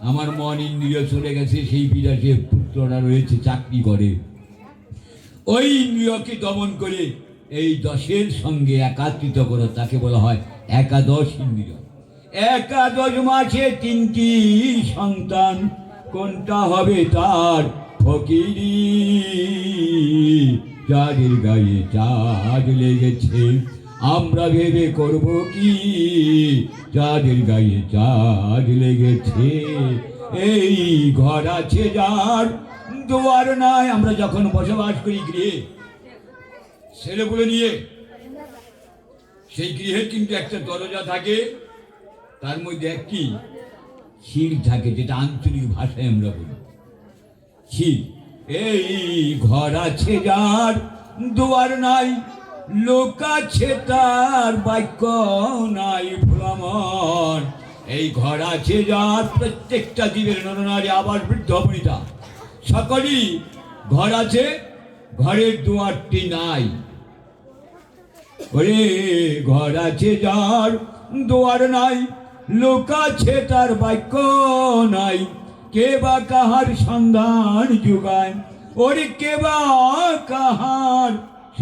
A: আমার মন ইন্দ্রিয় চলে গেছে, সেই বিরাটে পুত্ররা রয়েছে, চাকরি করে। ওই ইন্দ্রিয়কে দমন করে এই 10-এর সঙ্গে একাত্রিত করে, তাকে বলা হয় 11 ইন্দ্রিয়। 11 মাসে 3টি সন্তান, কোনটা হবে তার? ফকিরি, যাদের গায়ে চাঁদ লেগেছে, আমরা ভেবে করব কি, যাদের গায়ে চাঁদ লেগেছে। এই ঘর আছে যার, দুয়ার নাই। আমরা যখন বসবাস করি গৃহে, ছেলেপুলে নিয়ে, সেই গৃহে কিন্তু একটা দরজা থাকে, তার মধ্যে একটি খিল থাকে, যেটা আঞ্চলিক ভাষায় আমরা বলি খিল। এই ঘর আছে যার, দুয়ার নাই, লোক আছে তার, বাক্য নাই ভ্রমণ। এই ঘর আছে যার, প্রত্যেকটা জীবের, নরনারী আবার বৃদ্ধ বনিতা সকলই ঘর আছে, ঘরের দুয়ারটি নাই। ওরে ঘর আছে যার, দুয়ার নাই, লোক আছে তার, বাক্য নাই, কে বা কাহার সন্ধান যোগায়। ওরে কে বা কাহার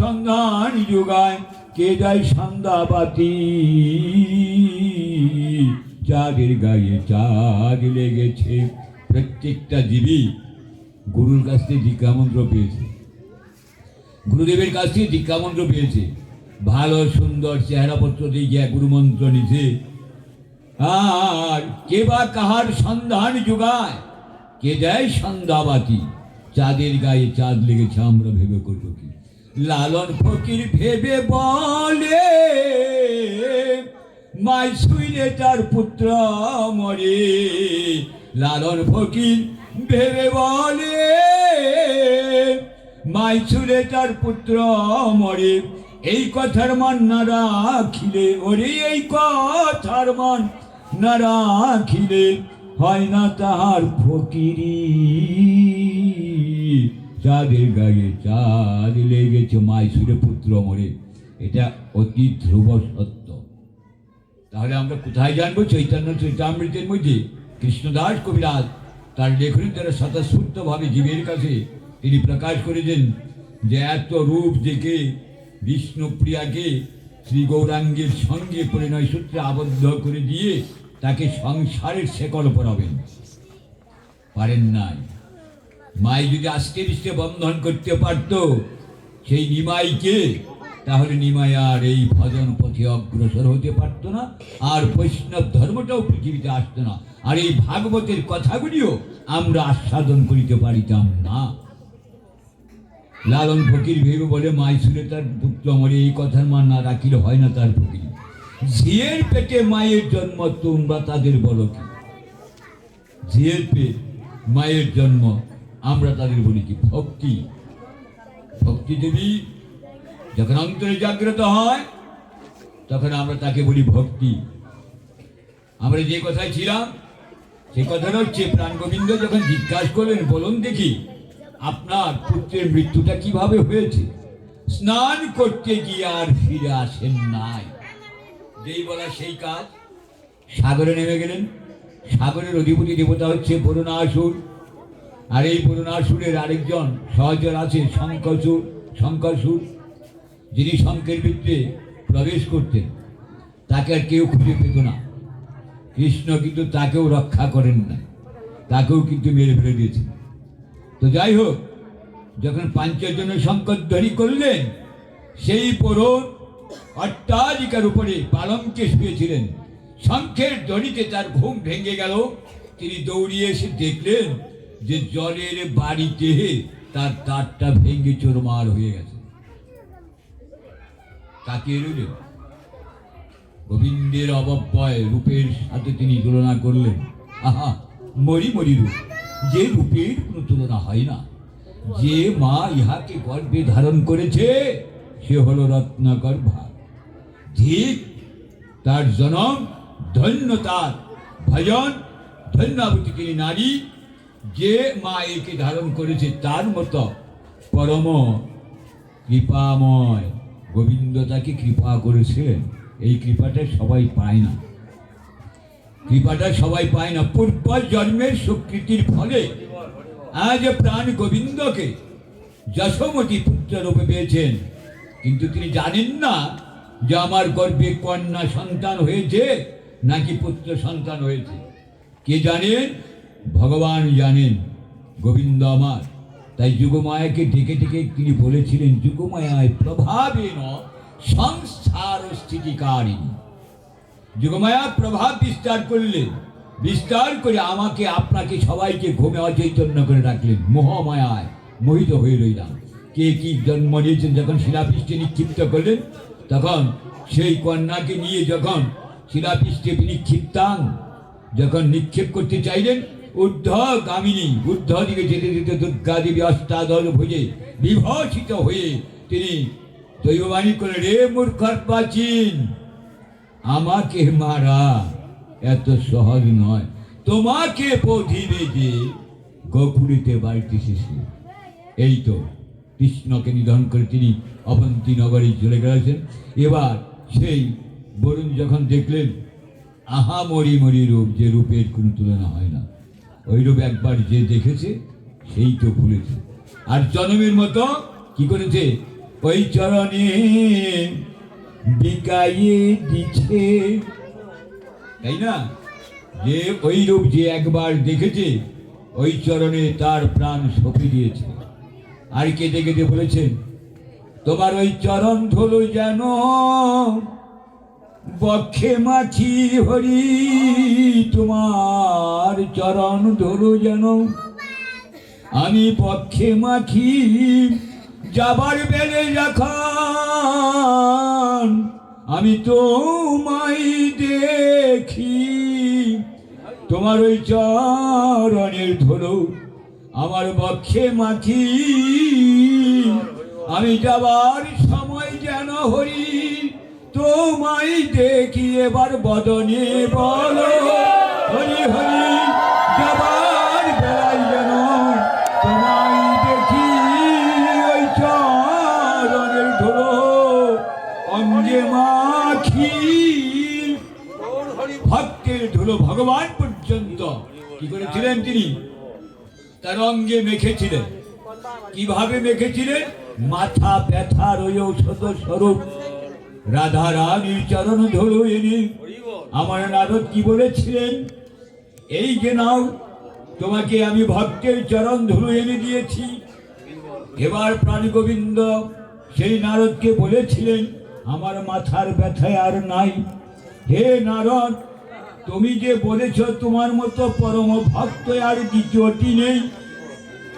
A: সন্ধান যোগায়, কে যায় সন্ধ্যাবাতি, চাঁদের গায়ে চাঁদ লেগেছে। প্রত্যেকটা জীবী গুরুর কাছ থেকে দীক্ষামন্ত্র পেয়েছে, গুরুদেবের কাছ থেকে দীক্ষামন্ত্র পেয়েছে, ভালো সুন্দর চেহারাপত্র দিয়ে গিয়ে গুরুমন্ত্র নিছে। আর কে বা কাহার সন্ধান যোগায়, কে দেয় সন্ধ্যাবাতি, চাঁদের গায়ে চাঁদ লেগেছে, আমরা ভেবে করবো কি? লালন ফকির ভেবে বলে, মাই শুইলে তার পুত্র মরে। লালন ফকির ভেবে বলে, মাই শুইলে তার পুত্র মরে। এই কথার মান না রাখিলে, ওরে এই কথার মান না রাখিলে, হয় না তাহার ফকিরি, চাঁদের গায়ে চাঁদ লেগেছে, মাইসুরে পুত্র মরে। এটা অতি ধ্রুব সত্য। তাহলে আমরা কোথায় জানবো? চৈতন্য চৈতামৃতের মধ্যে কৃষ্ণদাস কবিরাজ তার লেখনীর দ্বারা স্বতঃস্ফূর্তভাবে জীবের কাছে তিনি প্রকাশ করেছেন যে এত রূপ দেখে বিষ্ণুপ্রিয়াকে শ্রী গৌরাঙ্গের সঙ্গে পরিণয় সূত্রে আবদ্ধ করে দিয়ে তাকে সংসারের শেকল পরাবেন, পারেন নাই। মাই যদি আস্তে আস্তে বন্ধন করতে পারত সেই নিমাইকে, তাহলে নিমাই আর এই ভজন পথে অগ্রসর হতে পারত না, আর বৈষ্ণব ধর্মটাও পৃথিবীতে আসতো না, আর এই ভাগবতের কথাগুলিও আমরা আস্বাদন করিতে পারিতাম না। লালন ফকির ভেবে বলে, মাই শুনে তার পুত্র মরে, এই কথার মান না রাখিলে হয় না তার ফকির। ঝিয়ের পেটে মায়ের জন্ম, তোমরা তাদের বলো কি? ঝিয়ের পেট মায়ের জন্ম, আমরা তাদের বলি কি? ভক্তি। ভক্তি দেবী যখন অন্তরে জাগ্রত হয়, তখন আমরা তাকে বলি ভক্তি। আমরা যে কথায় ছিলাম, সে কথাটা হচ্ছে, প্রাণ গোবিন্দ যখন জিজ্ঞাসা করলেন, বলুন দেখি আপনার পুত্রের মৃত্যুটা কিভাবে হয়েছে? স্নান করতে গিয়ে আর ফিরে আসেন নাই। যেই বলা সেই কাজ, সাগরে নেমে গেলেন। সাগরের অধিপতি দেবতা হচ্ছে বরুণাসুর। আর এই বরুণাসুরের আরেকজন সহচর আছে শঙ্করসুর, যিনি শঙ্কের ভিতরে প্রবেশ করতেন। তাকে আর কেউ খুঁজে পেত না। কৃষ্ণ কিন্তু তাকেও রক্ষা করেন না, তাকেও কিন্তু মেরে ফেলে দিয়েছেন। তো যাই হোক, যখন পাঞ্চজনের শঙ্করধ্বনি করলেন, সেই পরণ অট্টালিকার উপরে পালঙ্কে শুয়েছিলেন। শঙ্খের ধ্বনিতে তার ঘুম ভেঙে গেল। তিনি দৌড়িয়ে এসে দেখলেন যে জলের বাড়িতে তার তারটা ভেঙে চোরমার হয়ে গেছে। তাকিয়ে রইলেন। গোবিন্দের অবব্যয় রূপের সাথে তিনি তুলনা করলেন। আহা, মরি মরি রূপ, যে রূপের কোনো তুলনা হয় না। যে মা ইহাকে গর্ভে ধারণ করেছে সে হলো রত্নাকর ভাগ। ঠিক তার জনম ধন্য, তার ভজন ধন্যাবতী তিনি নারী। যে মা একে ধারণ করেছে তার মতো পরম কৃপাময় গোবিন্দ তাকে কৃপা করেছিলেন। এই কৃপাটা সবাই পায় না, কৃপাটা সবাই পায় না। পূর্ব জন্মের সুকৃতির ফলে আজ প্রাণ গোবিন্দকে যশোমতী পুত্র রূপে পেয়েছেন। কিন্তু তিনি জানেন না যে আমার গর্ভে কন্যা সন্তান হয়েছে নাকি পুত্র সন্তান হয়েছে। কে জানেন? ভগবান জানেন, গোবিন্দ আমার। তাই যুগমায়াকে ডেকে ডেকে তিনি বলেছিলেন, যুগমায়ায় প্রভাবেন সংসার স্থিতিকারিণী। যুগমায়া প্রভাব বিস্তার করলেন, বিস্তার করে আমাকে আপনাকে সবাইকে ঘুমে অচৈতন্য করে রাখলেন। মোহমায়ায় মোহিত হয়ে রইলাম। কে কি জন্ম নিয়েছেন যখন শিলাপৃষ্ঠে নিক্ষিপ্ত করলেন, তখন সেই কন্যাকে নিয়ে যখন শিলাপৃষ্ঠে নিক্ষিপ্তাং যখন নিক্ষেপ করতে চাইলেন, ঊর্ধ্বগামিনী ঊর্ধ্ব দিকে যেতে যেতে দুর্গা দেবী অষ্টাদশ ভুজে বিভূষিত হয়ে তিনি দৈববাণী করে, রে মূর্খর প্রাচীন, আমাকে মারা এত সহজ নয়। তোমাকে পৌঁছিবে যে গোকুলিতে বাড়িতে শেষে। এই তো কৃষ্ণকে নিধন করে তিনি অবন্তী নগরে চলে গেছেন। এবার সেই বরুণ যখন দেখলেন, আহা মরি মরি রূপ, যে রূপের কোনো তুলনা হয় না, ওই রূপ একবার যে দেখেছে সেই তো ভুলেছে। আর জনমের মতো কি করেছে? ওই চরণে বিকাইয়ে দিচ্ছে, তাই না? যে ওই রূপ যে একবার দেখেছে, ওই চরণে তার প্রাণ সঁপে দিয়েছে। আর কেঁদে কেঁদে বলেছেন, তোমার ওই চরণ ধুলো যেন বক্ষে মাছি হরি, তোমার চরণ ধুলো যেন আমি পক্ষে মাখি। যাবার বেলে যখন আমি তোমায় দেখি, তোমার ওই চরণের ধুলো আমার বক্ষে মাখি। আমি যাবার সময় যেন হরি তোমায় দেখি, এবার বদনে বলো হরি হরি। যাবার বেলায় যেন তোমায় দেখি, ওই চরণের ধুলো অঙ্গে মাখি। ভক্তের ধুলো ভগবান পর্যন্ত কি করেছিলেন? তিনি তার অঙ্গে মেখেছিলেন। কিভাবে মেখেছিলেন? মাথা ব্যথার ওই ঔষধ স্বরূপ রাধা রানীর চরণ ধুলো এনে। আমার নারদ কি বলেছিলেন? এই যে নাও, তোমাকে আমি ভক্তের চরণ ধুলো এনে দিয়েছি। এবার প্রাণ গোবিন্দ সেই নারদকে বলেছিলেন, আমার মাথার ব্যথায় আর নাই। হে নারদ, তুমি যে বলেছ তোমার মতো পরম ভক্ত আর দ্বিতীয়টি নেই,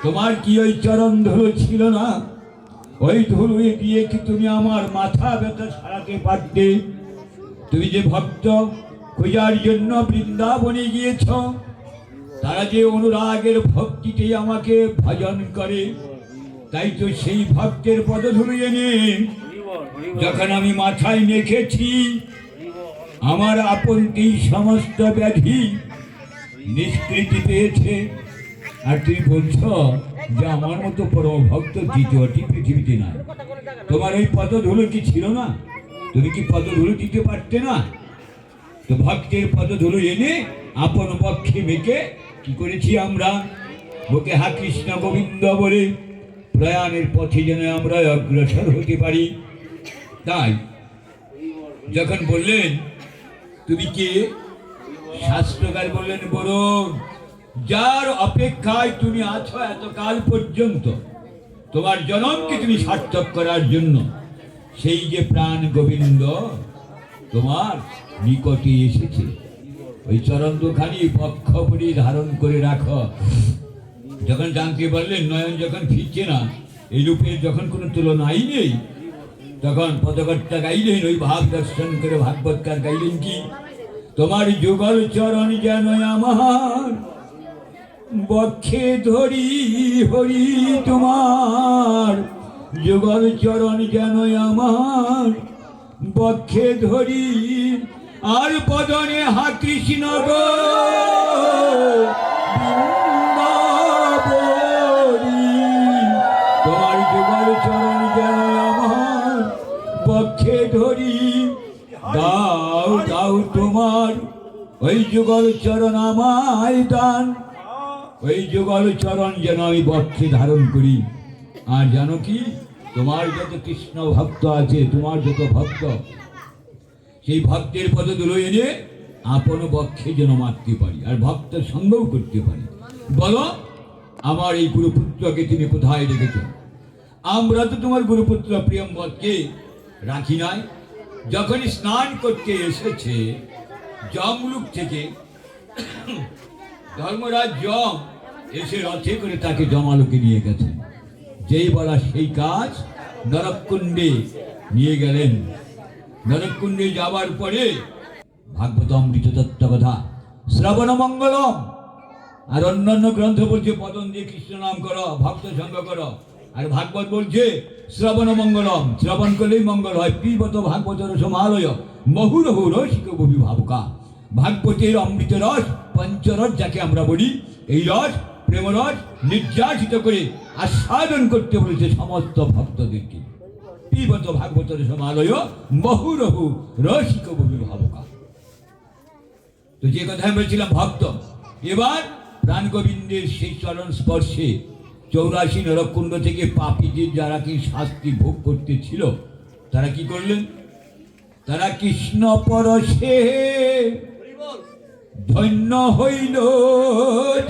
A: তোমার কি ওই চরণ ধুলো ছিল না? ওই ধুলো দিয়ে কি তুমি আমার মাথা ব্যথা সারাতে পারতে? তুমি যে ভক্ত খোঁজার জন্য বৃন্দাবনে গিয়েছ, তারা যে অনুরাগের ভক্তিতে আমাকে ভজন করে, তাই তো সেই ভক্তের পদধূলি এনে যখন আমি মাথায় মেখেছি, আমার আপনটি সমস্ত ব্যাধি নিষ্কৃতি পেয়েছে। আর তুমি বলছ যে আমার মতো পরম ভক্ত দ্বিতীয়টি পৃথিবীতে নাই। তোমার ওই পদধূলি কি ছিল না? তুমি কি পদধূলি দিতে পারতে না? তো ভক্তের পদধূলি এনে আপন বক্ষে মেখে কি করেছি আমরা? বুকে হা কৃষ্ণ গোবিন্দ বলে প্রয়াণের পথে যেন আমরা অগ্রসর হতে পারি। তাই যখন বললেন তুমি কে, শাস্ত্রকার বললেন বরুণ, যার অপেক্ষায় তুমি আছো এতকাল পর্যন্ত, তোমার জন্মকে তুমি সার্থক করার জন্য, সেই যে প্রাণ গোবিন্দ তোমার নিকটে এসেছে। ওই চরণ দুখানি বক্ষপরি ধারণ করে রাখো। যখন জানতে পারলেন নয়ন যখন ফিরছে না, এই রূপের যখন কোনো তুলনাই নেই, তখন পদকর্তা গাইলেন, ওই ভাব দর্শন করে ভাগবতকার গাইলেন কি, তোমার যুগল চরণ যেন আমার বক্ষে ধরি হরি, তোমার যুগল চরণ যেন আমার বক্ষে ধরি, আর বদনে হা কৃষ্ণ গো বৃন্দাবনী, তোমার যুগল চরণ যেন আমার বক্ষে ধরি, দাও দাও তোমার ওই যুগল চরণ আমায় দান, ওই যুগল চরণ যেন আমি বক্ষে ধারণ করি। আর জানো কি, তোমার যত কৃষ্ণ ভক্ত আছে, তোমার যত ভক্ত, সেই ভক্তের পদধূলি এনে আপন বক্ষে যেন মারতে পারি, আর ভক্ত সঙ্গও করতে পারি। বলো, আমার এই গুরুপুত্রকে তুমি কোথায় রেখেছ? আমরা তো তোমার গুরুপুত্র প্রিয়ম্বরকে রাখি নাই। যখন স্নান করতে এসেছে যমলোক থেকে, ধর্মরাজ যম এসে রথে করে তাকে যমালোকে নিয়ে গেছেন। যেই বলা সেই কাজ, নরককুণ্ডে নিয়ে গেলেন। নরককুণ্ডে যাবার পরে ভাগবত অমৃত তত্ত্ব কথা, শ্রবণ মঙ্গলম, আর অন্যান্য গ্রন্থ বলছে পদন দিয়ে কৃষ্ণ নাম করো, ভক্ত সঙ্গ করো। আর ভাগবত বলছে শ্রবণ মঙ্গলম, শ্রবণ করলেই মঙ্গল হয়। পিবত ভাগবত রসমালয় মহুরহু রসিক ভাবুকা। ভাগবতের অমৃত রস, পঞ্চরস যাকে আমরা বলি, এই রস প্রেমরস নির্যাসিত করে আস্বাদন করতে বলেছে সমস্ত ভক্তদেরকে। পিবত ভাগবত রসমালয় মহুরহু রসিক ভাবুকা। তো যে কথা আমি বলছিলাম ভক্ত, এবার প্রাণ গোবিন্দের সেই চরণ স্পর্শে 84 নরককুণ্ড থেকে পাপীদের যারা কি শাস্তি ভোগ করতে ছিল, তারা কি করলেন? তারা কৃষ্ণ পরশে ধন্য হইল,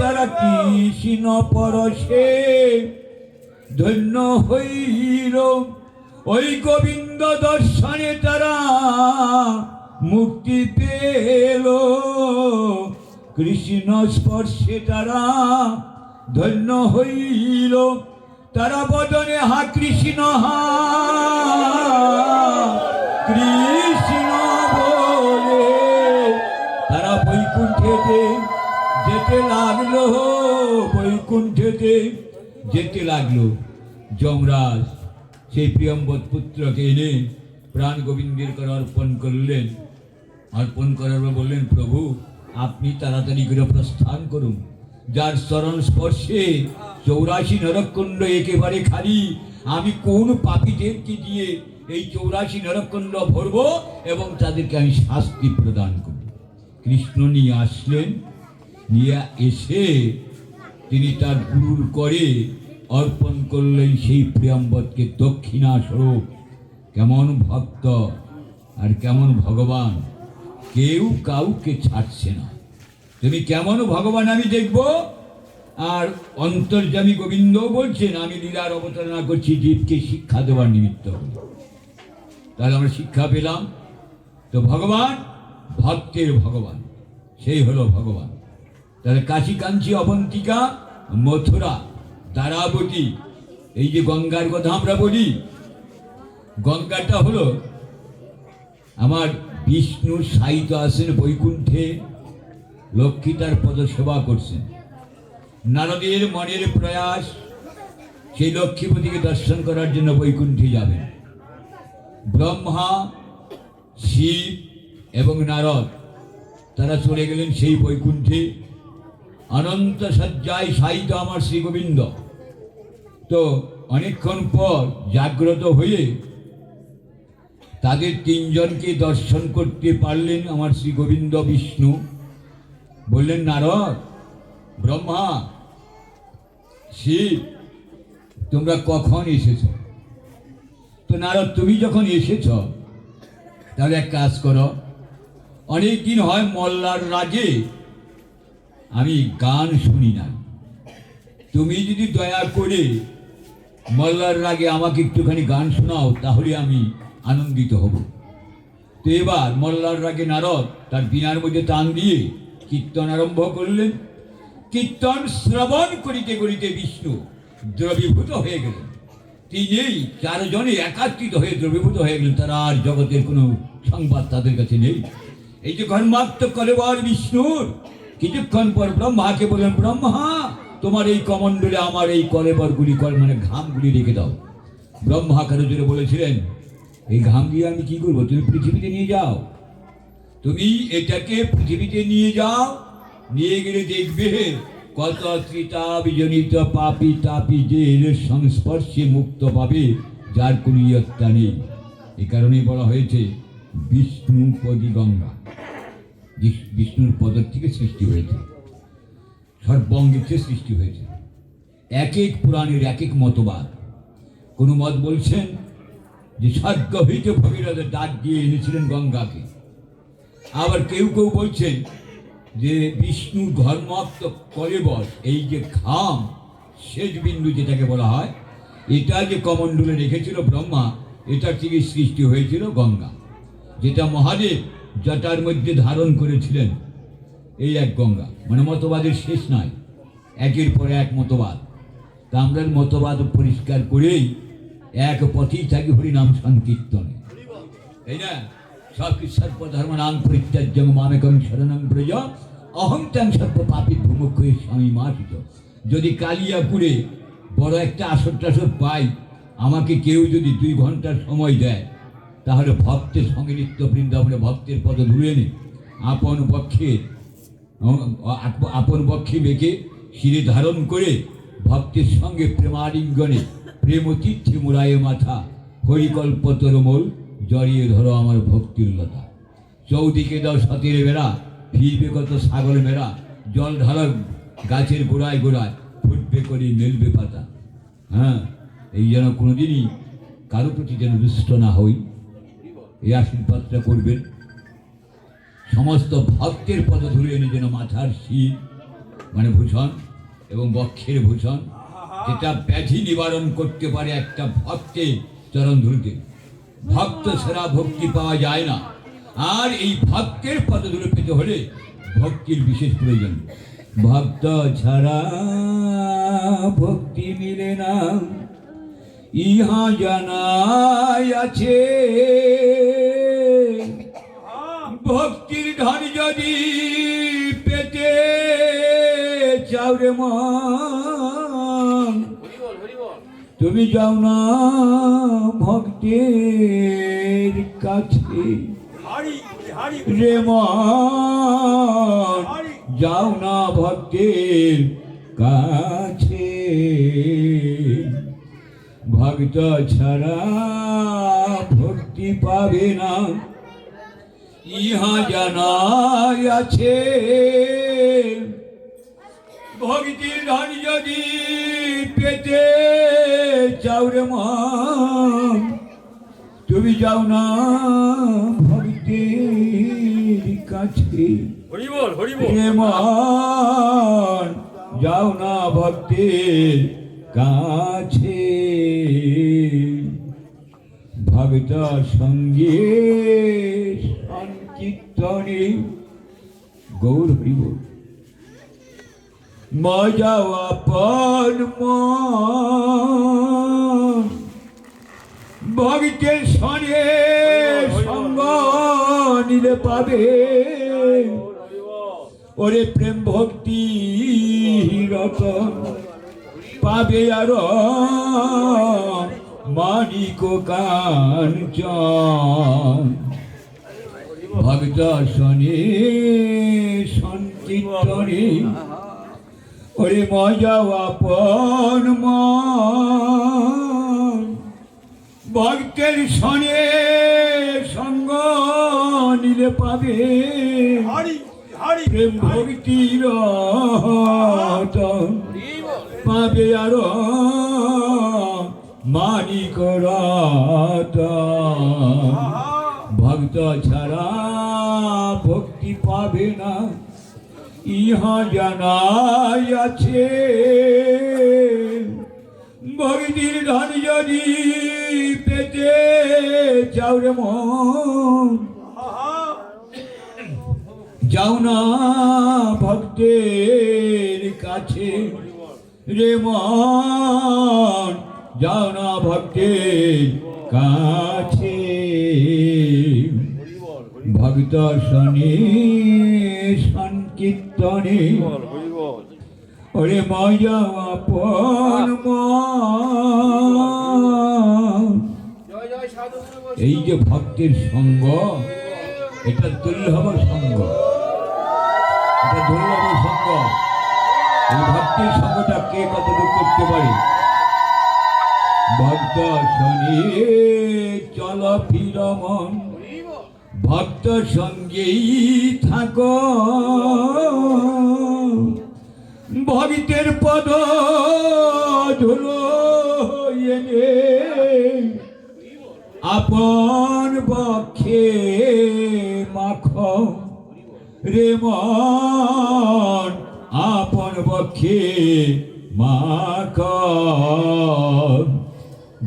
A: তারা কৃষ্ণ পরশে ধন্য হইল। ওই গোবিন্দ দর্শনে তারা মুক্তি পেল, কৃষ্ণ স্পর্শে তারা ধন্য হইল। তারা বদনে হা কৃষ্ণ, হা কৃষ্ণ বলে তারা বৈকুণ্ঠেতে যেতে লাগলো, বৈকুণ্ঠেতে যেতে লাগলো। যমরাজ সেই প্রিয়ম্বর পুত্রকে এনে প্রাণ গোবিন্দের করে অর্পণ করলেন। অর্পণ করার পর বললেন, প্রভু আপনি তাড়াতাড়ি করে প্রস্থান করুন, যার চরণ স্পর্শে 84 নরককুণ্ড একেবারে খালি। আমি কোন পাপীদেরকে দিয়ে এই 84 নরককুণ্ড ভরব এবং তাদেরকে আমি শাস্তি প্রদান করব। কৃষ্ণ নিয়ে আসলেন, নিয়ে এসে তিনি তার গুরুর করে অর্পণ করলেন সেই প্রিয়ম্বরকে দক্ষিণা স্বরূপ। কেমন ভক্ত আর কেমন ভগবান, কেউ কাউকে ছাড়ছে না। তুমি কেমন ভগবান আমি দেখব। আর অন্তর্যামী গোবিন্দ বলছেন, আমি লীলার অবতারণা করছি জীবকে শিক্ষা দেওয়ার নিমিত্ত। তাহলে আমরা শিক্ষা পেলাম। তো ভগবান ভক্তের ভগবান, সেই হলো ভগবান। তাহলে কাশী, কাঞ্চি, অবন্তিকা, মথুরা, দ্বারাবতী, এই যে গঙ্গার কথা আমরা বলি, গঙ্গাটা হলো আমার বিষ্ণু সাহিত্য আছেন বৈকুণ্ঠে, লক্ষ্মী তার পদ সেবা করছেন। নারদের মনের প্রয়াস সেই লক্ষ্মীপতিকে দর্শন করার জন্য বৈকুণ্ঠে যাবেন। ব্রহ্মা, শিব এবং নারদ তারা চলে গেলেন সেই বৈকুণ্ঠে। অনন্ত সজ্জায় সাহিত্য আমার শ্রী গোবিন্দ। তো অনেকক্ষণ পর জাগ্রত হয়ে তাদের তিনজনকে দর্শন করতে পারলেন আমার শ্রী গোবিন্দ বিষ্ণু। বললেন, নারদ, ব্রহ্মা, শিব, তোমরা কখন এসেছ? তো নারদ, তুমি যখন এসেছ তাহলে এক কাজ করো, অনেক দিন হয় মল্লার রাগে আমি গান শুনি না, তুমি যদি দয়া করে মল্লার রাগে আমাকে একটুখানি গান শোনাও তাহলে আমি আনন্দিত হব। তো এবার মল্লার রাগে নারদ তার বীণার মধ্যে টান দিয়ে কীর্তন আরম্ভ করলেন। কীর্তন শ্রবণ করিতে করিতে বিষ্ণু দ্রবীভূত হয়ে গেলেন। তিনি চারজনে একাত্রিত হয়ে দ্রবীভূত হয়ে গেলেন। তারা আর জগতের কোনো সংবাদ তাদের কাছে নেই। এই যে ঘর্মাক্ত কলেবর বিষ্ণুর কিছুক্ষণ পর ব্রহ্মাকে বললেন, ব্রহ্মা, তোমার এই কমণ্ডলে আমার এই কলেবরগুলি মানে ঘামগুলি রেখে দাও। ব্রহ্মা কারো জোরে বলেছিলেন, এই ঘাম দিয়ে আমি কি করবো? তুমি পৃথিবীতে নিয়ে যাও, তুমি এটাকে পৃথিবীতে নিয়ে যাও, নিয়ে গেলে দেখবে কত ত্রিতা বিজনিত পাপি তাপিদের সংস্পর্শে মুক্ত পাবে, যার কোনো ইয়ত্তা নেই। এ কারণেই বলা হয়েছে বিষ্ণু পদি গঙ্গা। বিষ্ণুর পদের থেকে সৃষ্টি হয়েছে, সর্বঙ্গের সৃষ্টি হয়েছে। এক এক পুরাণের এক এক মতবাদ। কোন মত বলছেন যে স্বর্গ হইতে ভগীরথের ডাক দিয়ে এনেছিলেন গঙ্গাকে। আবার কেউ কেউ বলছেন যে বিষ্ণু ধর্মাত্ম কলেবর, এই যে ঘাম শেষ বিন্দু যেটাকে বলা হয়, এটা যে কমণ্ডলে রেখেছিল ব্রহ্মা, এটা থেকে সৃষ্টি হয়েছিল গঙ্গা, যেটা মহাদেব জটার মধ্যে ধারণ করেছিলেন। এই এক গঙ্গা, মানে মতবাদের শেষ নয়, একের পর এক মতবাদ। তা আমরা মতবাদ পরিষ্কার করেই এক পথেই থাকি হরিনাম সংকীর্তনে, তাই না? সর্বধর্মনাং পরিত্যাজ্যং মামেকং শরণং ব্রজ অহং ত্যাং সর্ব পাপী ভূমুখ স্বামী মাসিত। যদি কালিয়াপুরে বড় একটা আসর টাসর পাই, আমাকে কেউ যদি 2 ঘন্টার সময় দেয়, তাহলে ভক্তের সঙ্গে নিত্য বৃন্দাবনে ভক্তের পদ ধুয়ে নে আপন বক্ষে মেখে শিরে ধারণ করে ভক্তের সঙ্গে প্রেমালিঙ্গনে প্রেমতীর্থে মুড়ায়ে মাথা হরিকল্প তরমল জড়িয়ে ধরো আমার ভক্তির লতা। চৌদিকে দাও সতের বেড়া, ফিরবে কত ছাগল মেরা, জল ঢালা গাছের গোড়ায় গোড়ায় ফুটবে করে মেলবে পাতা। হ্যাঁ, এই যেন কোনোদিনই কারো প্রতি যেন দুষ্ট না হই, এই আশীর্বাদটা করবেন। সমস্ত ভক্তের পদ ধরে এনে যেন মাথার শির মানে ভূষণ এবং বক্ষের ভূষণ, যেটা ব্যাধি নিবারণ করতে পারে একটা ভক্তের চরণ ধুলতে। ভক্ত ছাড়া ভক্তি পাওয়া যায় না, আর এই ভক্তের পদ ধরে পেতে হলে ভক্তির বিশেষ প্রয়োজন। ভক্ত ছাড়া ভক্তি মিলে না, ইহা জানাই আছে। ভক্তির ধন যদি পেতে চাও রে মন, তুমি যাও না ভক্তের কাছে রে মন, যাও না ভক্তের কাছে। ভক্ত ছাড়া ভক্তি পাবে না, ইহা জানাই আছে। ভক্তির ধন যদি পেতে চাও রে মন, তুমি যাও না ভক্তের কাছে রে মন, যাও না ভক্তের কাছে। ভক্ত সঙ্গে সংকীর্তনে গৌর হরিব মজা আপন মন। ভক্তের সনে সঙ্গ নিলে পাবে ওরে প্রেম ভক্তি রতন, পাবে আর মানিক কাঞ্চন। ভক্ত শনি সংকীর্তনে ওরে মজা আপন মন। ভক্তের শনে নিলে পাবে
B: হারি হারি
A: প্রেম ভক্তির রতন, পাবে আরো মানিক রতন। ভক্ত ছাড়া ভক্তি পাবে না, ইহা জানাই আছে। ভক্তির ধন যদি পেতে চাও রে মন, যাও না ভক্তের কাছে রে মন, যাও না ভক্তের কাছে। ভক্ত শনি সংকীর্তনে ওরে মজা আপন মন। এই যে ভক্তের সঙ্গ, এটা দুর্লভ সঙ্গ, এটা দুর্লভ সঙ্গ। এই ভক্তির সঙ্গটা কে কতটুকু করতে পারে? ভক্ত শনি চল ফির মন, ভক্ত সঙ্গেই থাকো। ভক্তের পদ ধুলো এনে আপন বক্ষে মাখো রে মন, আপন বক্ষে মাখো।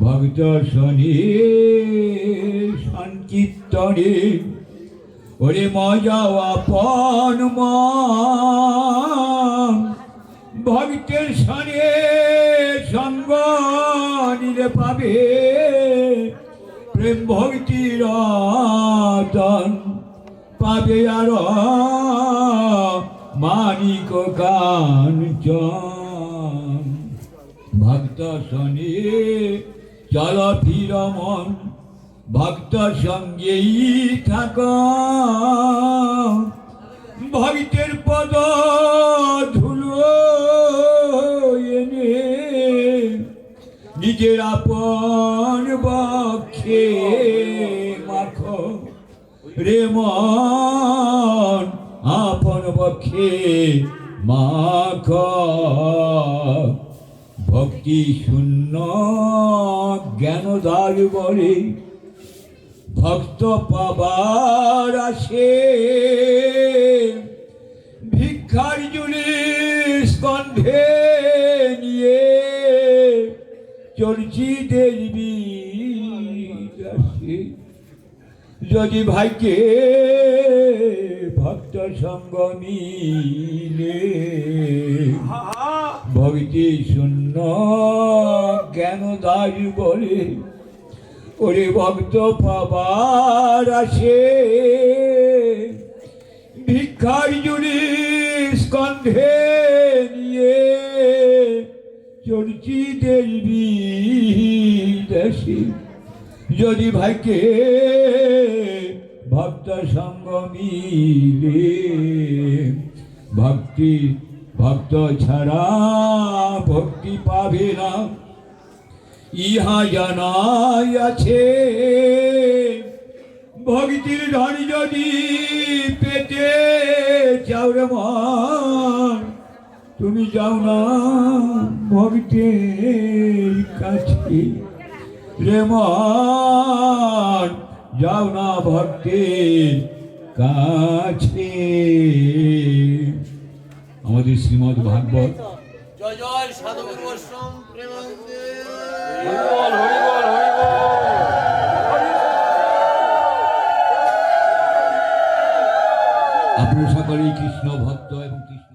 A: ভক্ত শনি সংকীর্তনে ওরে মজা আপন মন। ভক্তের শনি সঙ্গ নিলে পাবে প্রেম ভক্তির রতন, পাবে আরো মানিক কাঞ্চন। ভক্ত শনি চল ফির মন, ভক্ত সঙ্গেই থাক। ভক্তের পদ ধুলো এনে নিজের আপন বক্ষে মাখো রে মন, আপন বক্ষে মাখো। ভক্তি শূন্য জ্ঞান দার বলে ভক্ত পাবার আসে। ভিক্ষার জুলি স্কন্ধে নিয়ে চলছি দেবী দাসে। যদি ভাইকে ভক্ত সঙ্গ মিলে, ভক্তি শূন্য জ্ঞান দাস বলে ওরে ভক্ত পাবার আসে। ভিক্ষার জুড়ি স্কন্ধে নিয়ে চলছি দেবী দেশে। যদি ভাইকে ভক্ত সঙ্গ মিলে, ভক্ত ছাড়া ভক্তি পাবে না, ইহা জানাই আছে। ভক্তির ধন যদি পেতে চাও রে মন, তুমি যাও না ভক্তের কাছে রে মন, যাও না ভক্তের কাছে। আমাদের শ্রীমদ্ ভাগবত।
B: জয় জয় সাধুগুরু বৈষ্ণব প্রেমানন্দে।
A: আপনারা সকলেই কৃষ্ণ ভক্ত এবং কৃষ্ণ